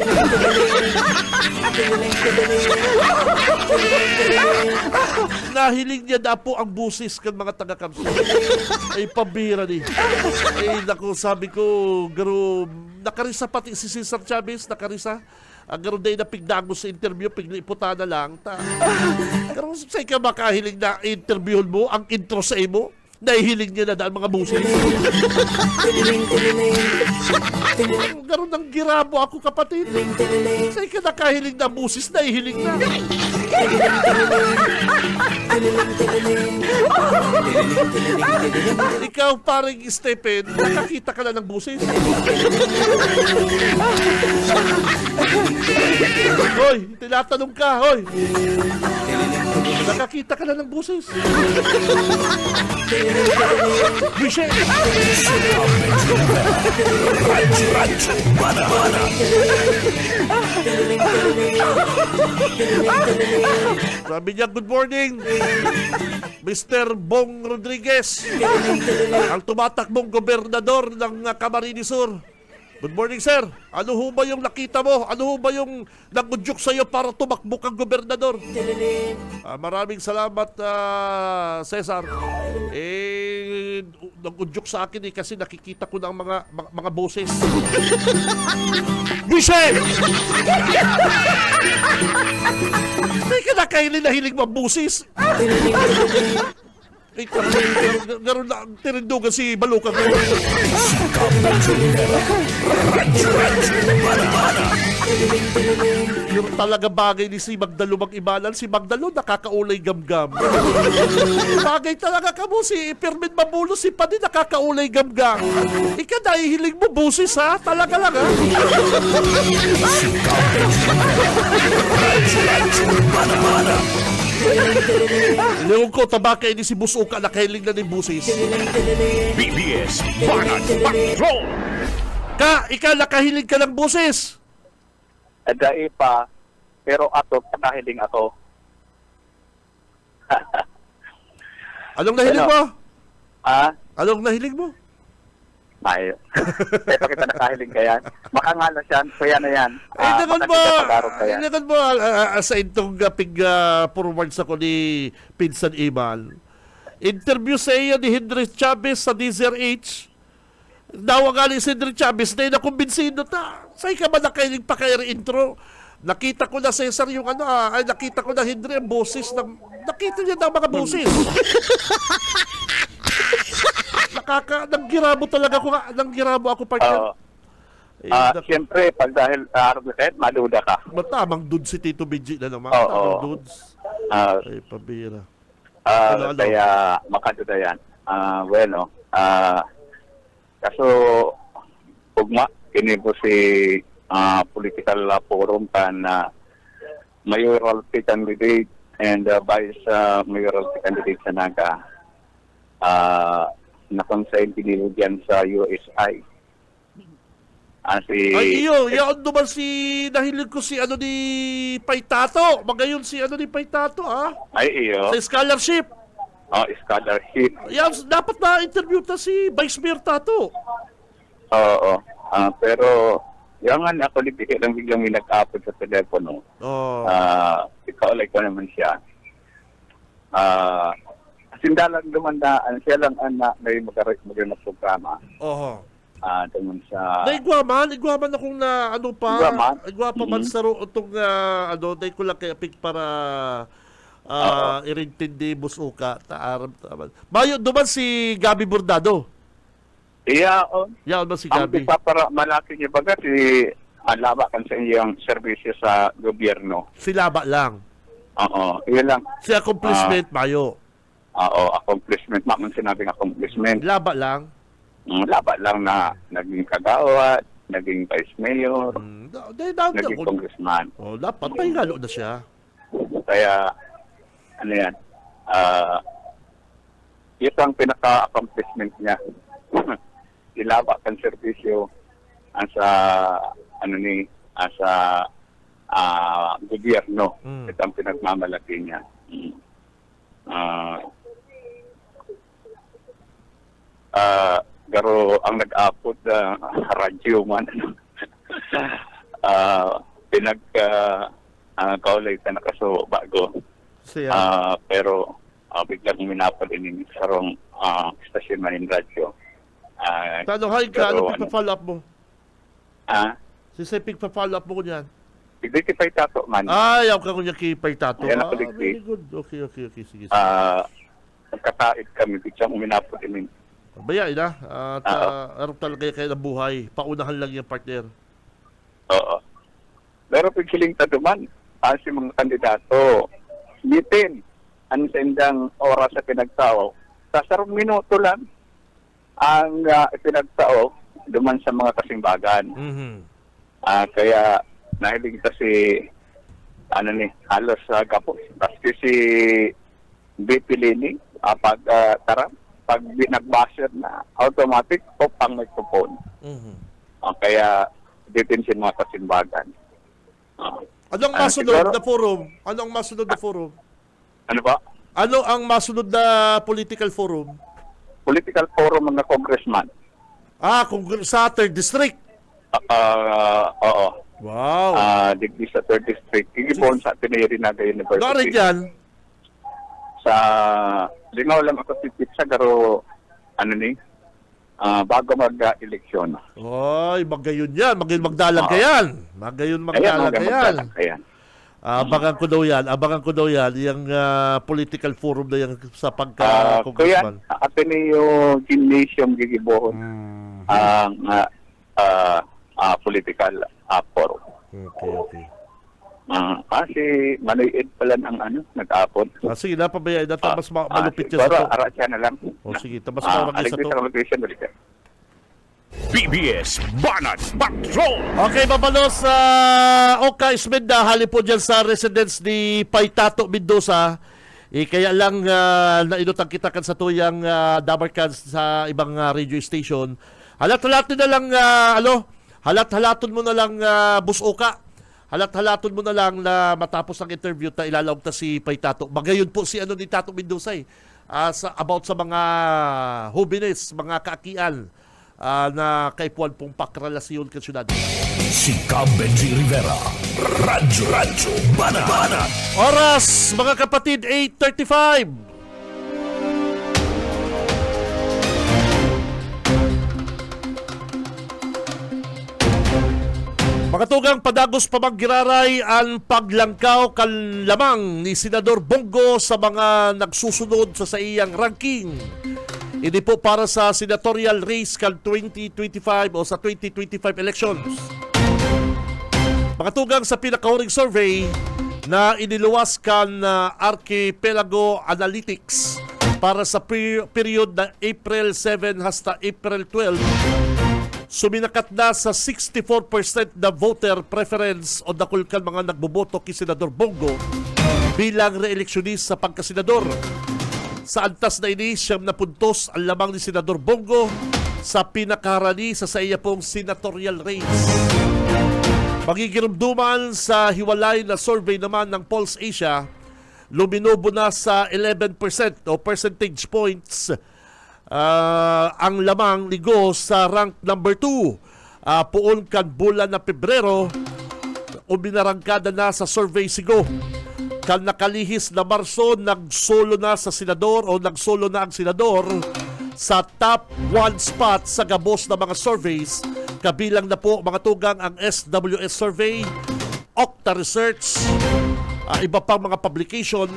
Nahiling niya na po ang busis kan mga taga-Kamsor. Ay, pabira ni. Ay, naku, sabi ko, garo, nakarisa pati si Cesar Chavez, nakarisa. Ang garo day na pigdago sa interview, pigliputa na lang. Garo, sa'yo ka makahiling na interview mo, ang intro sa imo, nahihiling niya na daan mga busis. Garo nang girabo ako, kapatid. Sa'yo ka nakahiling na busis, nahihiling na. Ikaw, paring Stephen, nakakita ka na ng busis. Hoy, tinatanong ka, hoy. Nakakita ka na ng busis. Michelle! Radyo, Bana. Sabi niya, good morning, Mr. Bong Rodriguez, ang tumatakbong gobernador ng Camarines Sur. Good morning, sir. Ano ho ba yung nakita mo? Ano ho ba yung nagudyok sa'yo para tumakbo kang gobernador? Maraming salamat, Cesar. Nagudyok sa akin kasi nakikita ko ng mga boses. Michelle! Hindi ka nakahiling na hiling mga boses. Garo na tirindugan si Balukang. Sikap Benji Rivera. Radyo, Bana. Yung talaga bagay ni si Magdalo mag-imanan. Si Magdalo nakakaulay gamgam. Bagay talaga ka mo. Si Permin Mabulo, si Pani nakakaulay gamgam. Ika nahihiling mo busis, ha? Talaga lang, ha? Sikap Benji Rivera. Radyo, Bana. Leon ko, tabakay ni si Busuka, nakahiling na ni busis. BBS Banat Patrol! Ika nakahiling ka ng busis. Dai pa, pero ato, nakahiling ako. Anong nahiling mo? Anong nahiling mo? Ay, pero kita nakahiling ka yan. Makangalo siya, kuya na yan. Inagan mo, sa itong forward sa ko ni Pinsan Iman. Interview sa iya ni Henry Chavez sa DZRH. Nawagali si Henry Chavez na nakumbinsido ta. Sa'yo ka ba nakahiling pa kayo intro? Nakita ko na, Cesar, yung nakita ko na Henry ang boses ng, nakita niya na mga boses. Nanggirabo talaga ako, nanggirabo ako partner. Siyempre, pag dahil maluda ka. Matamang dudes si Tito Benji na naman. Oo. Tamang dudes. Ay, pabira. Kaya makaduda yan. Bueno, kaso ugma, kini po si political forum kan mayoralty candidate and vice mayoralty candidate sa Naga. Na-consign pinilugyan sa USI. Ay, yaon naman nahilig ko si ni Paitato. Magayon si ni Paitato, ha? Ay, iyo. Sa scholarship. Scholarship. Yan, dapat na-interview ta si Vice Mayor Tato. Oo. Pero, yung nga ako lang biglang may nag-upload sa telepono. Ikaw like ko naman siya. Sindalang dumandaan, siya lang anak may magandang programa. Oo. Tungkol sa... Igwaman akong na Igwaman man sa itong dahil ko lang kaya pick para irintindi Busuka. Bayo, duman si Gabi Bordado. Iya, ba si ang Gabi? para malaki niya baga si alaba kan sa iyang serbisyo sa gobyerno. Si Laba lang. Oo, iyan lang. Si accomplishment, Bayo. Oo, accomplishment. Makman sinabing accomplishment. Laba lang. Laba lang na naging kagawad, naging vice mayor, naging congressman. Dapat mahingalo na siya. Kaya, yan, ito ang pinaka-accomplishment niya. ilaba kan serbisyo sa sa gobyerno. Ito ang pinagmamalaki niya. Garo ang nag-apod radyo man kaulay sa nakaso bago. Siya. Pero biglang minapod ini sarong stasyon man in radyo. Tanong, hay ka, pero ano pagpa-follow up mo? Si Sepig pa-follow up mo ko niyan. Hindi kipay tato man. Ay, ako kunya kipay tato. Ayan ako, Ligpi. Very good. Okay, sige. Pagkataid kami, biglang minapod ini. Bayay na. At araw talaga kayo na buhay. Paunahan lang yung partner. Oo. Pero pagkiling taduman, si mga kandidato, ngitin, ang sendang oras sa pinagtao, sa 10 minuto lang ang pinagtao duman sa mga kasimbagan. Kaya nahilig ito si halos kapos. Kasi si BP Lini, pag nagbasher na automatic off ang microphone. Kaya detention mga kasimbagan. Anong masunod na forum? Ano ba? Ano ang masunod na political forum? Political forum ng congressman. Sa 3rd District. Oo. Wow. Digdi sa 3rd District. Igibon sa Tinirinaga University. Gari dyan? Sa lingaw lang ako titip sa garo bago mag-eleksyon. Oy, magayon yan. Magayon magdalag ka yan. Magayon magdalag ka yan. Abangan ko daw yan. Yung political forum na yan sa pagka-congressman. Kaya, Ateneo Gymnasium gigibohon ang political forum. Okay. Kasi manoy-ed pala ang nag-apod. Sige, napabayaan na. Mas malupit yan siguro, sa to. ara siya na lang. Sige, mas marami sa to. PBS Banat Patrol! Okay, Babalos, Oka Ismenda, hali po dyan sa residence ni Paitato Mendoza. Kaya lang nainutang kita kan sa tuyang dabarkan sa ibang radio station. Halat-halaton na lang, halat-halaton mo na lang, Bus Oka. Halat-halaton mo na lang na matapos ang interview na ilalawag ta si Paitato. Magayon po si ni Tato Mendoza about sa mga hobbies, mga kaakian na kaipuan pong pakrelasyon ka syudad. Si Benji Rivera, Radyo Banat. Oras, mga kapatid, 8:35. Makatugang padagos pamanggiraray ang paglangkaw kan lamang ni Senador Bongo sa mga nagsusunod sa iyang ranking. Hindi po para sa senatorial race kan 2025 o sa 2025 elections. Makatugang sa pinakahuring survey na iniluwas kan Archipelago Analytics para sa period na April 7 hasta April 12, suminakat na sa 64% na voter preference o nakulkan mga nagboboto kay Senador Bongo bilang re-electionist sa pagkasenador. Sa antas na ini, 9 na puntos ang lamang ni Senador Bongo sa pinakaharani sa iya pong senatorial race. Magigirumduman sa hiwalay na survey naman ng Pulse Asia, luminobo na sa 11% o percentage points ang lamang ligo sa rank number 2. Puon kan bulan na Pebrero, uminarangkada na sa survey sigo. Kan nakalihis na Marso, nagsolo na sa senador o nagsolo na ang senador sa top 1 spot sa gabos na mga surveys. Kabilang na po mga tugang ang SWS Survey, Okta Research, iba pang mga publication.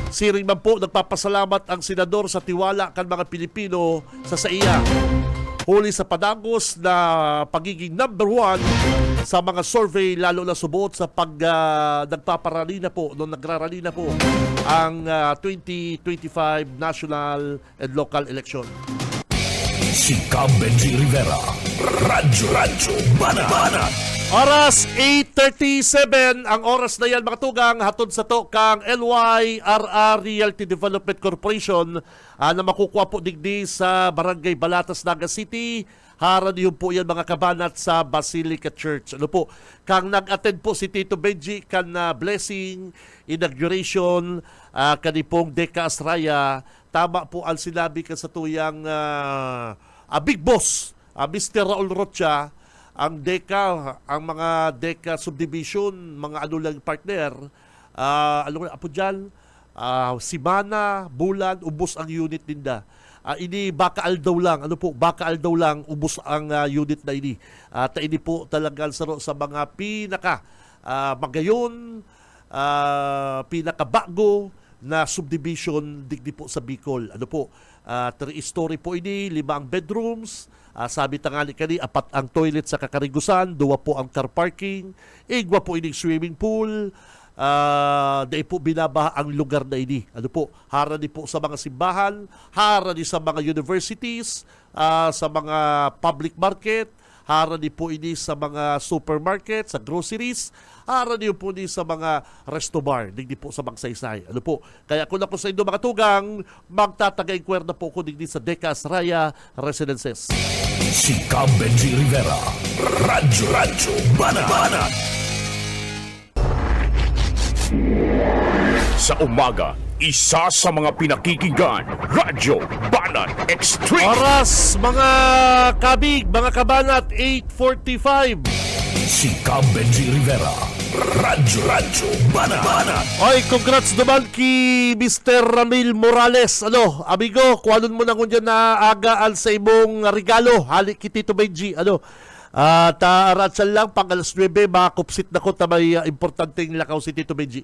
Siring man po nagpapasalamat ang senador sa tiwala kan mga Pilipino sa iya. Huli sa padagos na pagiging number 1 sa mga survey, lalo na subot sa nagpaparali na po, nagrarali na po ang 2025 national and local election. Si Benji Rivera, Radyo Banat. Oras 8 7:37 ang oras na yan mga tugang hatod sa to kang LYRR Realty Development Corporation na makukuha po digdi sa Barangay Balatas, Naga City. Haran yun po yan mga kabanat sa Basilica Church. Ano po, kang nag-attend po si Tito Benji kan blessing, inauguration, kanipong Deka Astraya. Tama po ang sinabi ka sa tuyang Big Boss, Mr. Raul Rocha, ang DECA, ang mga DECA subdivision, mga ano lang partner, apo dyan, Simana, Bulan, ubos ang unit ninda. Ini bakaal daw lang, bakaal daw lang, ubos ang unit na ini. At ini po talagang saro sa mga pinaka magayon, pinaka bago na subdivision digdi po sa Bicol. 3-story po ini, 5 ang bedrooms, sabi tangali kani, 4 ang toilet sa kakarigusan, 2 po ang car parking, 1 po ining swimming pool, dahil po binabaha ang lugar na ini. Harani po sa mga simbahan, harani sa mga universities, sa mga public market, harani po ini sa mga supermarket, sa groceries, harani po ini sa mga resto bar, digdi po sa magsaysay. Kaya kung ako sa inyo mga tugang, magtatagay kwerda po ko digdi sa Deka Astraya Residences. Si Cam Benji Rivera, Radyo Banat. Sa umaga, isa sa mga pinakikinggan, Radyo Banat Extreme. Oras mga kabig, mga kabanat, 8:45. Si Cam Benji Rivera, Radyo Banat. Oy, congrats naman kay Mr. Ramil Morales. Amigo, kuhanon mo na kung dyan na agaan sa imong regalo. Halik kay Tito Benji. Taaratsal lang, pang alas 9, makakupsit na ko ta may importanteng lakaw si Tito Benji.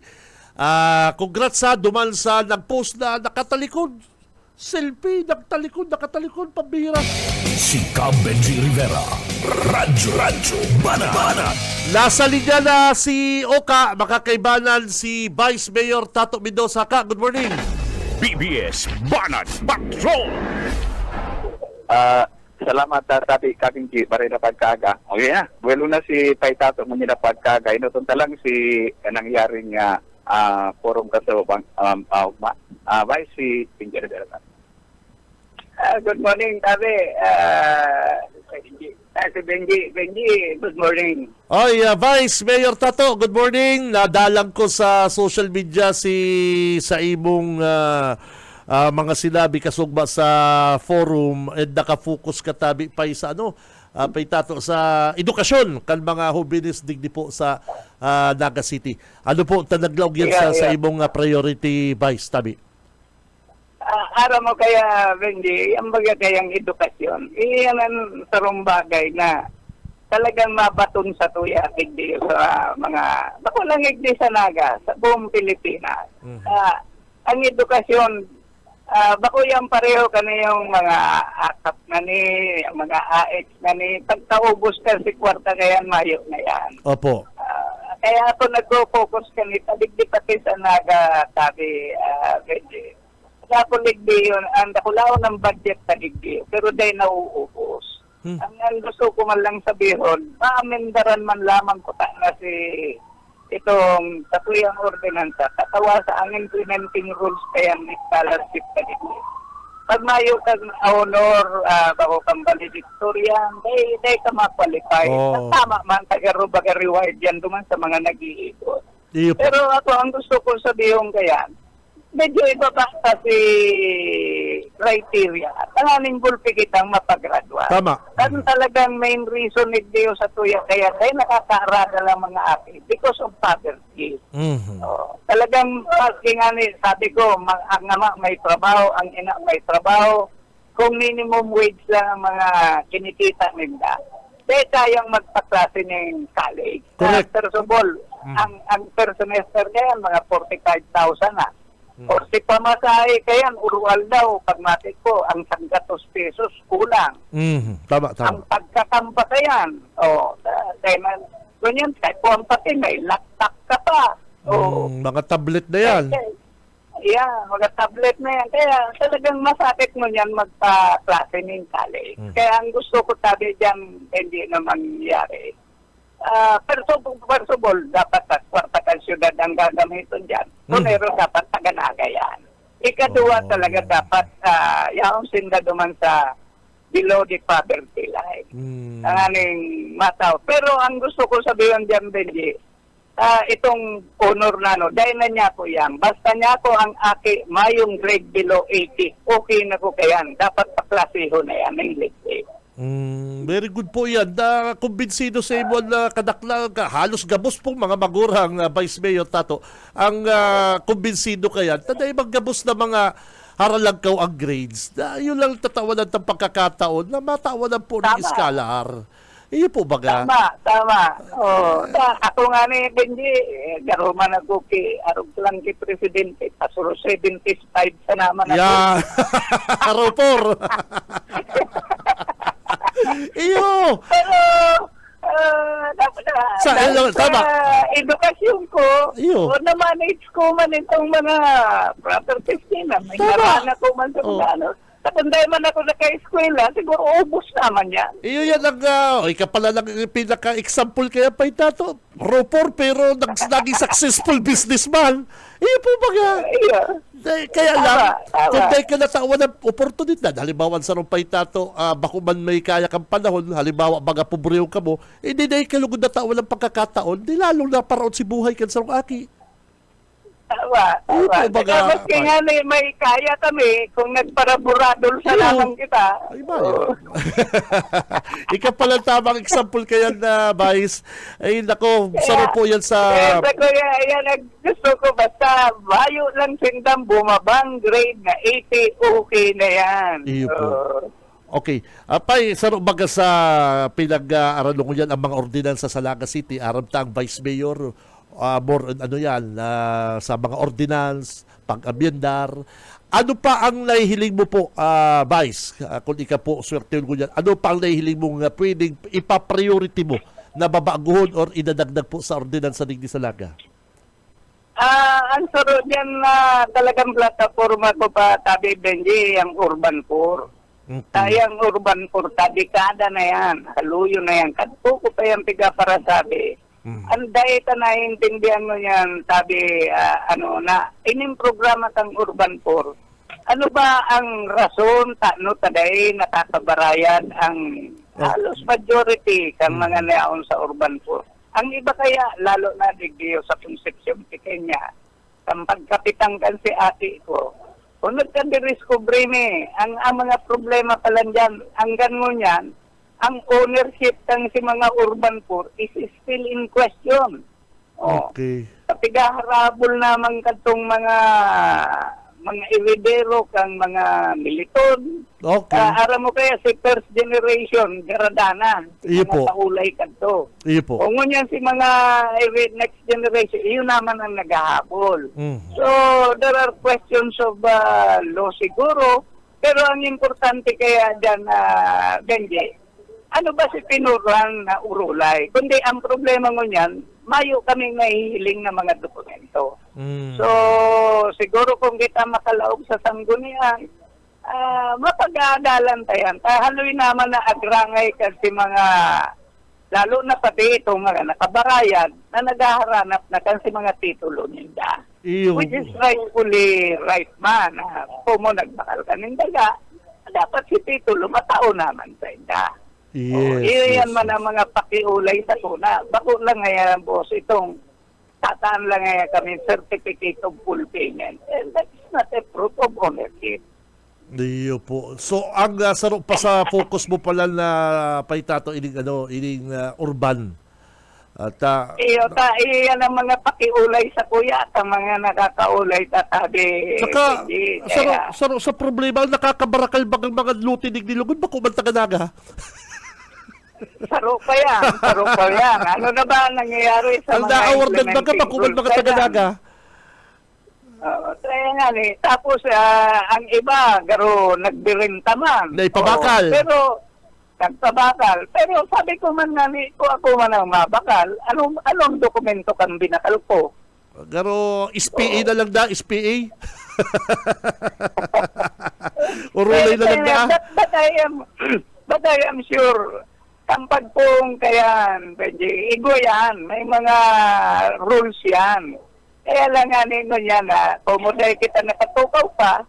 Congrats duman sa nag-post na nakatalikod. Selfie, nakatalikod, pambihira. Si Cam Benji Rivera, Radyo Banat. Nasa linya na si Oka, makakaibanan si Vice Mayor Tato Mendoza. Good morning. BBS Banat Patrol. Salamat sabi kaming G para na pagkaga. Okay na. Buwelo na si Paitato mo nila pagkaga. Inutunta lang si nangyaring forum kaso Vice si Pinjer Derata. Good morning, Tabi. Si Benji, good morning. Oy, Vice Mayor Tato, good morning. Nadalang ko sa social media sa imong mga sinabi kasugba sa forum and nakafocus ka tabi pa sa pay Tato sa edukasyon kan mga hobinis digdi po sa Naga City. Po tanaglaw yan sa imong priority, Vice tabi? Ara mo kaya, Benji, ang baga kayang edukasyon, iyan ang sarong bagay na talagang mabaton sa tuya digdi sa mga, bako lang igdi sa Naga, sa buong Pilipinas. Ang edukasyon, bako yung pareho kaniyong mga akap na ni, mga AX na ni, pagtaubos ka si kwarta kaya mayo na yan. Opo. Kaya ako nag-focus kanita, digdi pati sa Naga, sabi, Benji. Ako ligdi yun, ang dakulao ng budget sa ligdi, pero dahil nauubos. Ang gusto ko man lang sabihin, maamindaran man lamang ko na si itong tatuyang ordinansa, katawa sa ang implementing rules kaya may scholarship ka ligdi. Pag mayo kang honor, bako kang valedictorian, dahil ka ma-qualify. Tama man, taga-rubaga reward yan duman sa mga nag-iikot. Pero ako, ang gusto ko sabihin kaya, medyo iba pa si criteria. Tanganing gulpi kitang mapagradwa. Tama. Kasi talagang main reason ni Dio sa tuya kaya tayo nakakaarada lang mga api because of poverty. Talagang sabi ko, ang ama may trabaho, ang ina may trabaho. Kung minimum wage lang ang mga kinikita nila, tayo kayang magpaklase ng college. Correct. First of all, ang per semester ngayon, mga 45,000 na. O si pamasahe kayan, urual daw, pagmatik ko, ang 100 pesos kulang. Tama. Ang pagkakampa kayan, dahil ganyan, kahit po ang pati, may laptop ka pa. Mga tablet na yan. Mga tablet na yan. Kaya talagang masakit mo yan magpa-klase ng college. Kaya ang gusto ko tabi dyan, hindi na mangyari. first of all, dapat kwarta kang syudad ang gagamitin dyan. Pero dapat Taganaga yan. Ikaduwa talaga dapat yaong sinda duman sa below the poverty line. Ang aning mataw. Pero ang gusto ko sabihin dyan, Benji, itong honor na dahil na niya ko yan. Basta niya ko ang aki mayong grade below 80. Okay na ko kayan. Dapat paklasiho na yan ng league. Very good po yan. Kumbinsido sa imo na kadaklang halos gabos pong mga magurang Vice Mayor Tato. Ang kumbinsido kayan. Taday maggabos na mga haralangkaw ang grades. Yun lang tatawanan ng pagkakataon na matawanan po ng iskalar. Iyo po baga? Tama. Ako nga ni Benji, garuman ako arog lang ki Presidente, pasuro 75 sa naman ako. Yeah. Aropor. Iyo. Pero, dapat Tama. edukasyon ko, Iyo. o na-manage ko man itong mga properties nila. May Tama. narana ko man sa mga ano. Kapunday man ako naka-eskwela, siguro ubos naman yan. Iyo yan ang, ikaw pala lang yung pinaka-example kaya pa ito. Ropor pero naging successful businessman. Iyo po baga. Iyo. Kaya lang, Tama. kung tayo ka natawan ng oportunidad, halimbawa sa rumpay tato, bako man may kaya kang panahon, halimbawa baga pobreo ka mo, hindi na ikalugod na taon ng pagkakataon, di lalong na paraon si buhay ka sa aki. Tama. baga, Maski nga may kaya kami, kung nagparaburadol sa Iyo. lamang kita. Ay ba? Ikaw pala tamang example kaya na, Vice. Ay, nako, saro po yan sa... Kaya yan ang gusto ko, basta bayo lang sindang bumabang grade na 80, okay na yan. Iyo po. Okay. Apay, saro baga sa pinag-aaral ko yan ang mga ordinansa sa Laga City, aram ta ang Vice Mayor, more on sa mga ordinance, pag-abyendar. Ano pa ang nahihiling mo po, Vice, kung ikaw po swerte ko yan, ano pa ang nahihiling mo nga pwedeng ipa-priority mo na babaguhon or idadagdag po sa ordinance sa Digdi Salaga? Ang saro dyan na talagang plataforma ko pa, Tabi Benji, ang Urban Poor. Ang Urban Poor, dekada na yan, haluyo na yan. Kadto ko pa yung piga para sabi, anday ta naiintindihan mo yan, sabi, na programa kang Urban Poor. Ano ba ang rason taday nakakabarayad ang halos majority kang mga naon sa Urban Poor? Ang iba kaya, lalo na digdiyo sa konsepsyon ti Kenya, ang pagkapitang kan si ati ko, kung nagkandiriskobre ni, ang mga problema pala dyan, ang ganun yan, ang ownership ng si mga urban poor is still in question. Okay. Kapigaharabol naman katong mga iridero kang mga militon. Okay. Aram mo kaya si first generation, garadana. Iyo po. Mga kaulay kadto. Iyo po. Kung yan si mga next generation, iyon naman ang naghahabol. So, there are questions of law siguro. Pero ang importante kaya dyan, Benji, ano ba si pinuran na urulay? Kundi ang problema mo niyan, mayo kaming nahihiling na mga dokumento. So, siguro kung kita makalaog sa sanggunian, mapag-aadalan tayan. Haloy naman na agrangay kasi mga, lalo na pati itong mga nakabarayad na naghaharanap na kasi mga titulo ninda. Which is rightfully right man. Kung mo nagbakal ka nindaga, dapat si titulo matao naman sa inda. Yes, Iyan man ang mga pakiulay sa tuna. Bako lang ngayon, boss, itong tataan lang ngayon kami certificate of full payment. And that is not a proof of ownership. Iyo po. So, ang saro pa sa focus mo pala na paitato ining urban. At Iyan ang mga pakiulay sa kuya at ang mga nakakaulay tatabi. saka, saro sa problema, nakakabarakal bagang mga lutinig nilugod, bako man Taganaga? Saro pa yan. Ano na ba ang nangyayari sa Ang mga na-awardan baga, implementing bako man rules? mga Taganaga? Kaya nga tapos ang iba, garo nagbirenta man. Naipabakal. Pero, nagpabakal. Pero sabi ko man nga kung ako man ang mabakal, anong dokumento kang binakal ko? Garo, SPA na lang da, SPA? Urulay na lang da? But I am sure Kampag pong kayan, Benji, igo yan. May mga rules yan. Kaya lang nga ninyo yan na kumuday kita nakatukaw pa,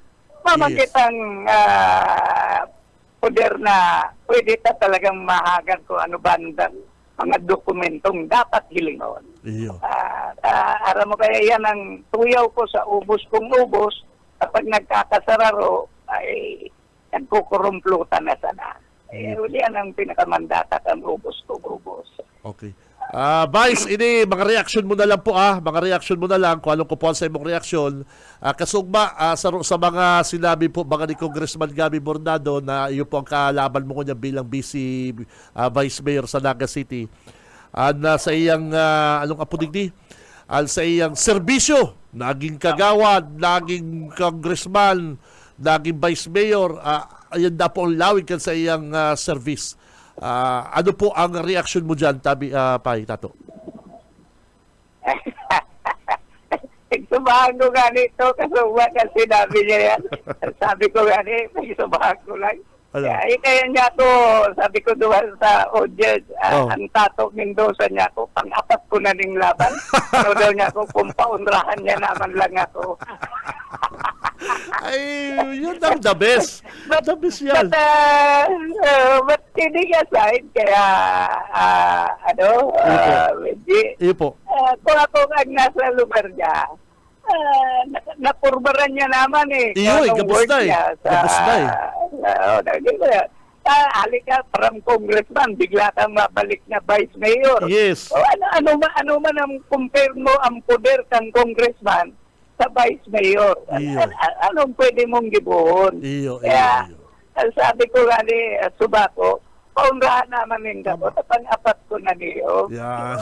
mamakitang poder na pwede ta talagang mahagan kung ano ba ang mga dokumentong dapat hilingon. Iyo. Aram mo kaya yan ang tuyaw ko sa ubos kong ubos, kapag nagkakasararo ay nagkukurumplutan na sana. Yan ang pinakamandata ang ubos kong ubos. Okay. Vice, ini mga reaksyon mo na lang po mga reaksyon mo na lang kung anong kupuan sa imong reaksyon. Kasugba sa mga sinabi po mga ni Congressman Gabby Bernardo na iyo po ang kalaban mo niya bilang BC Vice Mayor sa Naga City. Na sa iyang anong apudigdi? Sa iyang serbisyo, naging kagawad, naging congressman, naging Vice Mayor, ayan na po ang lawig kan sa iyang service. Ano po ang reaksyon mo dyan, Pai, Tato? Nagsubahan ko nga nito kasi sinabi niya yan. Sabi ko nga nagsubahan ko lang. Ano? Kaya niya ako, sabi ko doon sa audience, ang Tato Mendoza niya ako, pang-apat ko na ning laban. So daw niya ako, kung paunrahan niya naman lang ako. Ay, yun ang the best. The best yan. But kidding aside, kaya, Wendy, Iyo po. kung ako ang nasa lugar niya, napurbaran niya naman Iyo, Anong gabos work na niya Gabos na halika, from congressman, bigla kang mabalik na vice mayor. Yes. O, ano man ang compare mo ang poder kang congressman sa vice mayor. Iyo. Anong pwede mong gibuhon? Iyo. Kaya, ang sabi ko nga suba ko, paunrahan naman yung gabo. Pang-apat ko na niyo. Yan.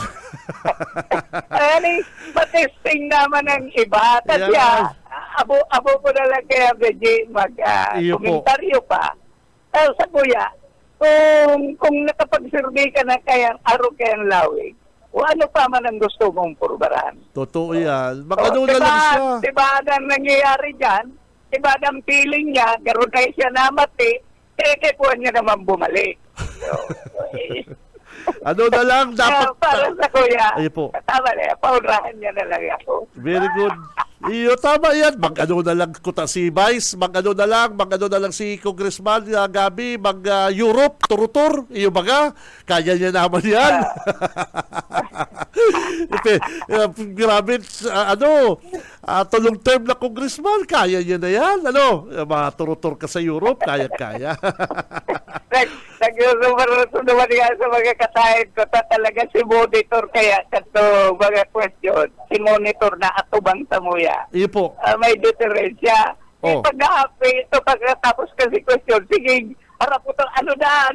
Matesting naman ang iba. Kasi Yan. abo ko na lang kaya Beji Iyo po. komentaryo pa. Sa kuya, kung nakapag-survey ka na kayang aro kayang lawig, o ano pa man ang gusto mong purbaran. Totoo yan. Magano na lang siya. Diba ang nangyayari dyan? Diba ang feeling niya, garo na siya namati, kaya niya naman bumalik. Ano na lang dapat. Para sa kuya, Ay po. tama na, paurahan niya na lang ako. Very good. Iyo, tama yan. Mag-ano na lang kuta si Vice, mag-ano na lang si Congressman Gabi, mag-Europe, turutur, iyo baga, kaya niya naman yan. Grabe, tulong term na Congressman, kaya niya na yan. Maturutur ka sa Europe, kaya. Nag-sumarusunuman nga sa mga katayin ko, talaga si monitor kaya kato mga question, si monitor na atubang tamuya. Iyo po. May diferensya. Oh. Pag-happy ito, pagkatapos kasi question, sige, harap ko ito, ano na.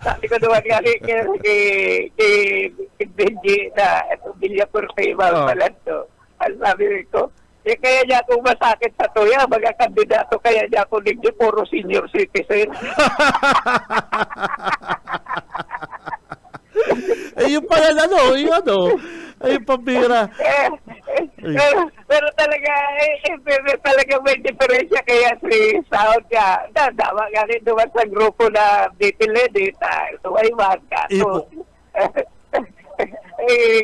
Sabi ko naman nga kay Benji na ito, Bilya Festival pala ito. Ang sabi ko, kaya niya akong masakit sa tuya, mga kandidato, kaya niya ako nigdi, puro senior citizen. Yung pala yung pambira. Pero talaga may diferensya kaya si Saud ka. Dawa nga rin duman sa grupo na Bitiledi, Suwayman ka. Ipo.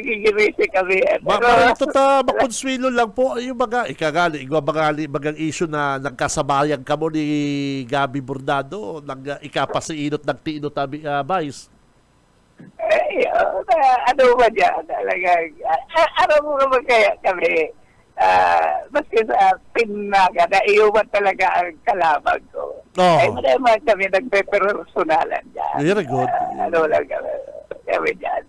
Gigirisi kami. Ito makonsuelo lang po yung bagang issue na nagkasabayan ka mo ni Gabby Bernardo, ikapasiinot nagtiinot Vice. Ano ba dyan? Talagang, ano mo naman kaya kami, maski sa pinaga, naiuman talaga ang kalabag ko. Oh. Ay, naman kami nagpe-personalan dyan. Very good. Ano lang kami dyan.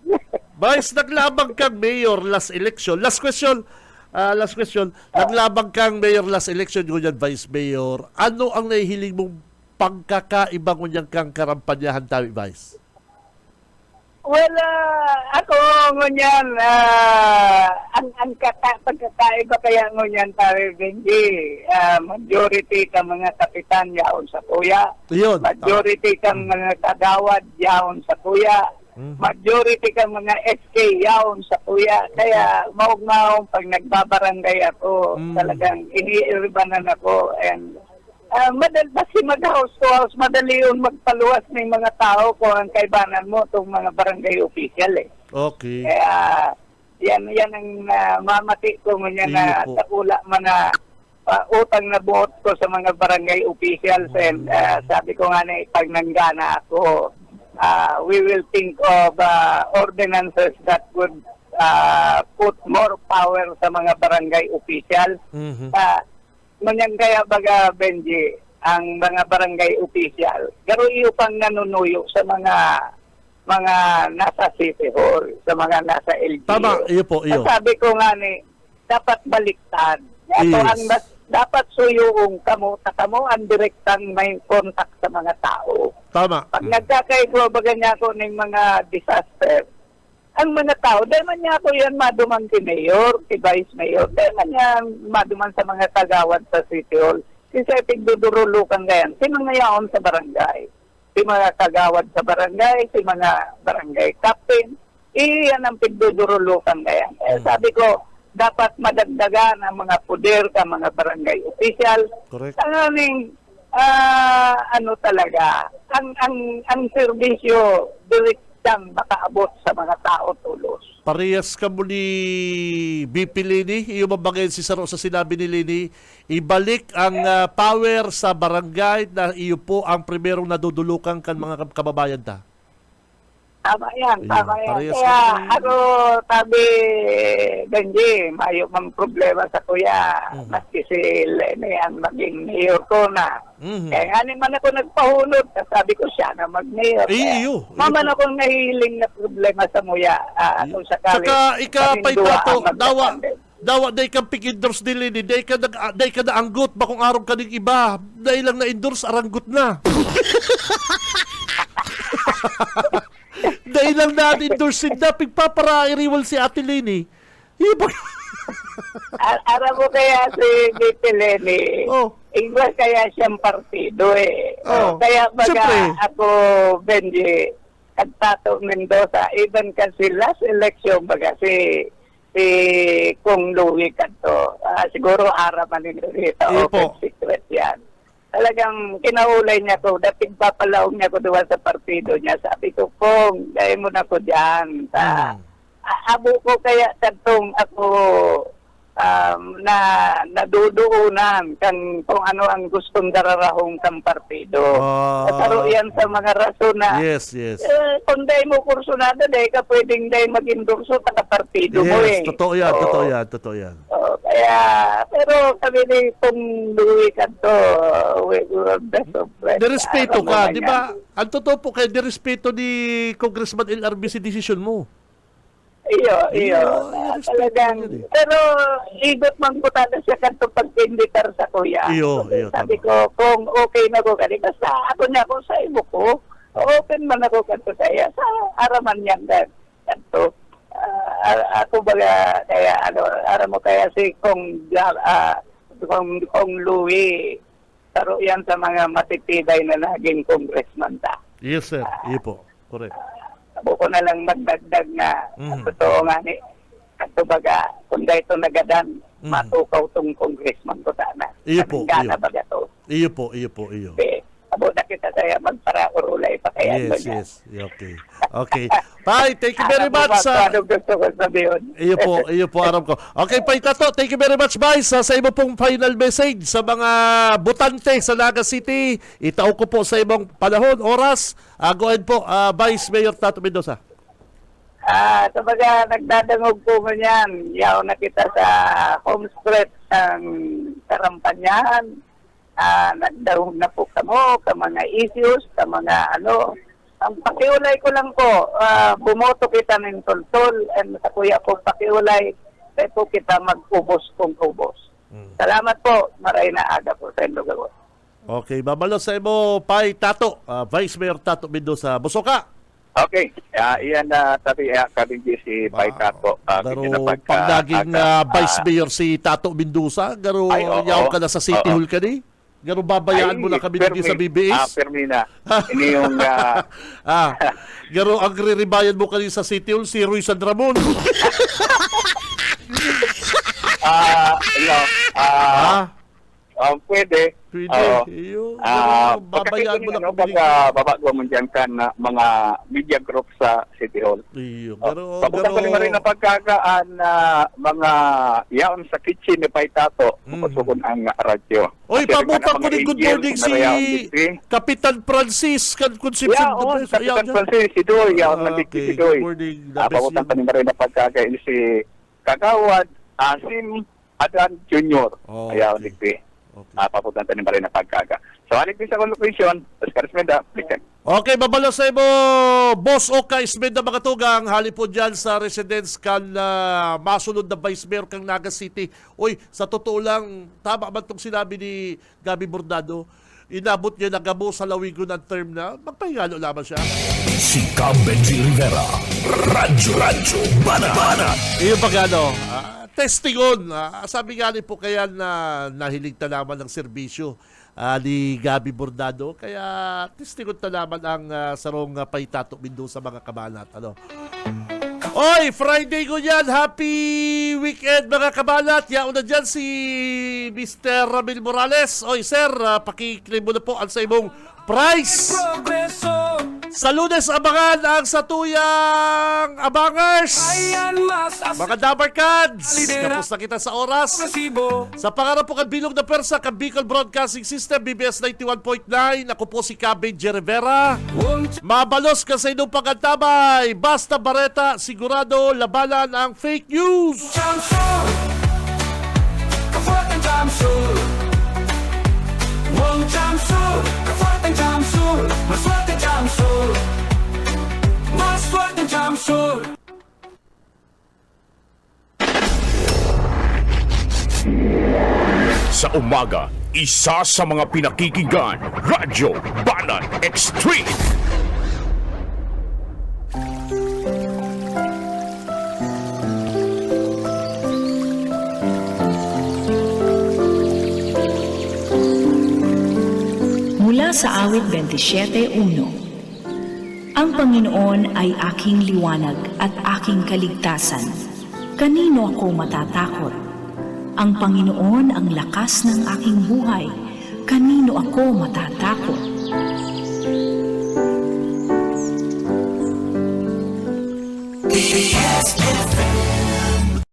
Vice, naglabang kang mayor last election. Last question. Naglabang kang mayor last election, ngunyan Vice Mayor. Ano ang nahihiling mong pagkakaibang ngunyan kang karampanyahan tayo, Vice? Well, ako ngunyan, ang pagkakaiba kaya ngunyan tayo, Benji, majority ka mga kapitan yaon sa kuya. Yun. Majority ka mga kagawad yaon sa kuya. Majority ka mga SK yaon sa kuya. Kaya maugmaong pag nagbabarangay ako, talagang iniirbanan ako and Basi mag-house to house, madali yun magpaluwas ng mga tao kung ang kaibanan mo itong mga barangay official eh. Okay. Kaya yan ang mamati ko niya na Iyo po. takula man na utang na buot ko sa mga barangay officials and sabi ko nga na pag nanggana ako, we will think of ordinances that would put more power sa mga barangay officials. Mhm. Manyang kaya baga, Benji, ang mga barangay official, garo iyo pang nanunuyo sa mga nasa City Hall, sa mga nasa LGU. Tama, iyo po, iyo. Sabi ko nga ni, dapat baliktad. Ito Yes. ang dapat suyong kamo ang direktang may contact sa mga tao. Tama. Pag nagkakaigwa baga niya ako ng mga disaster, ang mga tao, dahil man niya ako yan maduman si Mayor, si Vice Mayor, dahil man niya maduman sa mga tagawad sa City Hall. Si Sepig dudurulukan gayan, si mga yaon sa barangay, si mga tagawad sa barangay, si mga barangay captain, iyan ang pigdudurulukan gayan. Sabi ko, dapat madagdagan ang mga puder ka mga barangay official. Correct. Talaga, ang serbisyo direktang makaabot sa mga tao tulos. Parehas ka mo ni BP Lini, iyo mabagay si Saro sa sinabi ni Lini, ibalik ang power sa barangay na iyo po ang primerong nadudulukan kan mga kababayan ta. Tama yan, tama Ayun, yan. parehas Kaya kami. ako, sabi, Benji, mayo mang problema sa kuya. Maski si Lenny ang maging mayor ko na. Mhm. Kaya nga naman ako nagpahunod. Sabi ko siya na mag-mayor. Iyo. Maman akong nahihiling na problema sa muya. Kung sakali. Saka ika kaming pay dua tato, ang dawa magkakande. day kang pig-endorse ni Lini, day ka na anggot ba kung araw ka ning iba, day lang na-endorse aranggot na. Day lang na-endorse na pigpapara iriwal si Ate Lini. Iba. Aram mo kaya si BP Lenny. Oh. Iba kaya siyang partido eh. Oh. Kaya baga Siyempre. ako, Benji, at Tato Mendoza, even kasi last election baga si Kung Louie Canto, siguro araman nito dito, Iyo open po. secret yan. Talagang kinahulay niya ko, dapat papalawag niya ko doon sa partido niya. Sabi ko, Kung, dahil mo na ko dyan. Abo ko kaya tatong ako na naduduunan kung ano ang gustong dararahong kang partido. Nataro yan sa mga rason na Yes. kung dahil mo kursunado, dahil ka pwedeng dahil mag-endorso sa partido mo eh. Yes, totoo yan, Oo. totoo yan. Kaya, pero kami ni Kung Louie Canto, we were best of friends. Direspeto Araw ka, naman di yan. ba? Ang totoo po kay direspeto ni Congressman LRB si decision mo. Iyo. respeto Talagang, yun eh. pero igot man ko tada siya kanto pag-inditar sa kuya. Iyo, Sabi tama. ko, Kung okay na ko kani, basta ako niya ko sa imo ko, open man ako kanto sa iya, sa araman niyan kanto. Ako baga, kaya aram mo kaya si Kung Louie, taro yan sa mga matitibay na naging congressman ta. Yes, sir. Iyo po. Correct. Abo ko na lang magdagdag na totoo nga ni kanto baga kung dahito nagadan matukaw tong congressman ko sana. Iyo po, Gana iyo. baga to. Iyo po. Abo na kita saya magpara urulay pa kaya Yes. Okay. Pai, thank you very much. Ano gusto ko sabihin? Iyo po, aram ko. Okay, Pai Tato, thank you very much, Vice. Sa imo pong final message sa mga butante sa Naga City, itao ko po sa imong panahon, oras. Go ahead po, Vice Mayor Tato Mendoza. Sabaga nagdadangog po mo yan. Yaw na kita sa home stretch ng Karampanyahan. Nagdahog na po kamo ka mga issues, ka mga ang pakiulay ko lang po, bumoto kita ng toltol and sa kuya po pakiulay, kaya po kita mag-ubos kung ubos. Salamat po, maray na aga po sa inyo gawin. Okay, babalo sa imo, Pai Tato, Vice Mayor Tato Mendoza. Busoka! Okay, iyan na tabi kami si Pai Tato. Garo pag naging Vice Mayor si Tato Mendoza, garo Ay, oo. yaw ka na sa City Oo. Hall ka ni? Garo babayaan mo na kami dito sa BBS? Permina. Ini yung Garo ang re-rebayan mo kanina sa City Hall si Roy Sandramon. pwede. Pwede. Oo. Iyo, pero babayaan mo lang kung binigay. Babagawa mo dyan ka na mga media group sa City Hall. Iyo, pero, Papunta ko rin na pagkagaan na mga yaon sa kitchen ni Paitato, mapasukon ang radyo. Oy, Kasi pabutang ko mga ni good AGM morning na si yaon dito. Kapitan Francis Concepcion. Yaon, Kapitan Francis, si Doy, yaon na dito si Doy. Good morning. Papunta ko rin na pagkagaan si Kagawad, Asim, Adan Jr. Oh, Ayaw, okay. Digpi. Okay. Papunta rin na pagkaga. So, halik din sa location, Oscar Esmenda, Blikan. Okay, babalo sa mo, Boss Oka Ismenda mga tugang, hali po dyan sa residence kan masunod na Vice Mayor kang Naga City. Uy, sa totoo lang, tama man itong sinabi ni Gabi Bordado, inabot niya na gabo sa lawigo ng term na, magpahingalo lamang siya. Si Cam Benji Rivera. Radyo Banat. Iyo pag ano, testing on. Sabi nga po kaya na nahilig na naman ng serbisyo ni Gabi Bordado. Kaya testing on na naman ang sarong Paitato Bindo sa mga kabanat. Ano? Oy, Friday ko yan. Happy weekend mga kabanat. Yaon na dyan si Mr. Ramil Morales. Oy, sir, pakiklaim mo na po ang sa imong prize. Sa Lunes, abangan ang satuyang abangers. Mga Dabarkads, kapos na kita sa oras. Sa pangarap po kan Bilog na Persa, kan Bicol Broadcasting System, BBS 91.9. Ako po si Cabin Rivera. Mabalos ka sa inyong pagkantabay. Basta Bareta, sigurado labanan ang fake news. Sa umaga, isa sa mga pinakikinggan, Radyo Banat Extreme. Mula sa awit 27:1. Ang Panginoon ay aking liwanag at aking kaligtasan. Kanino ako matatakot? Ang Panginoon ang lakas ng aking buhay. Kanino ako matatakot? PBS FM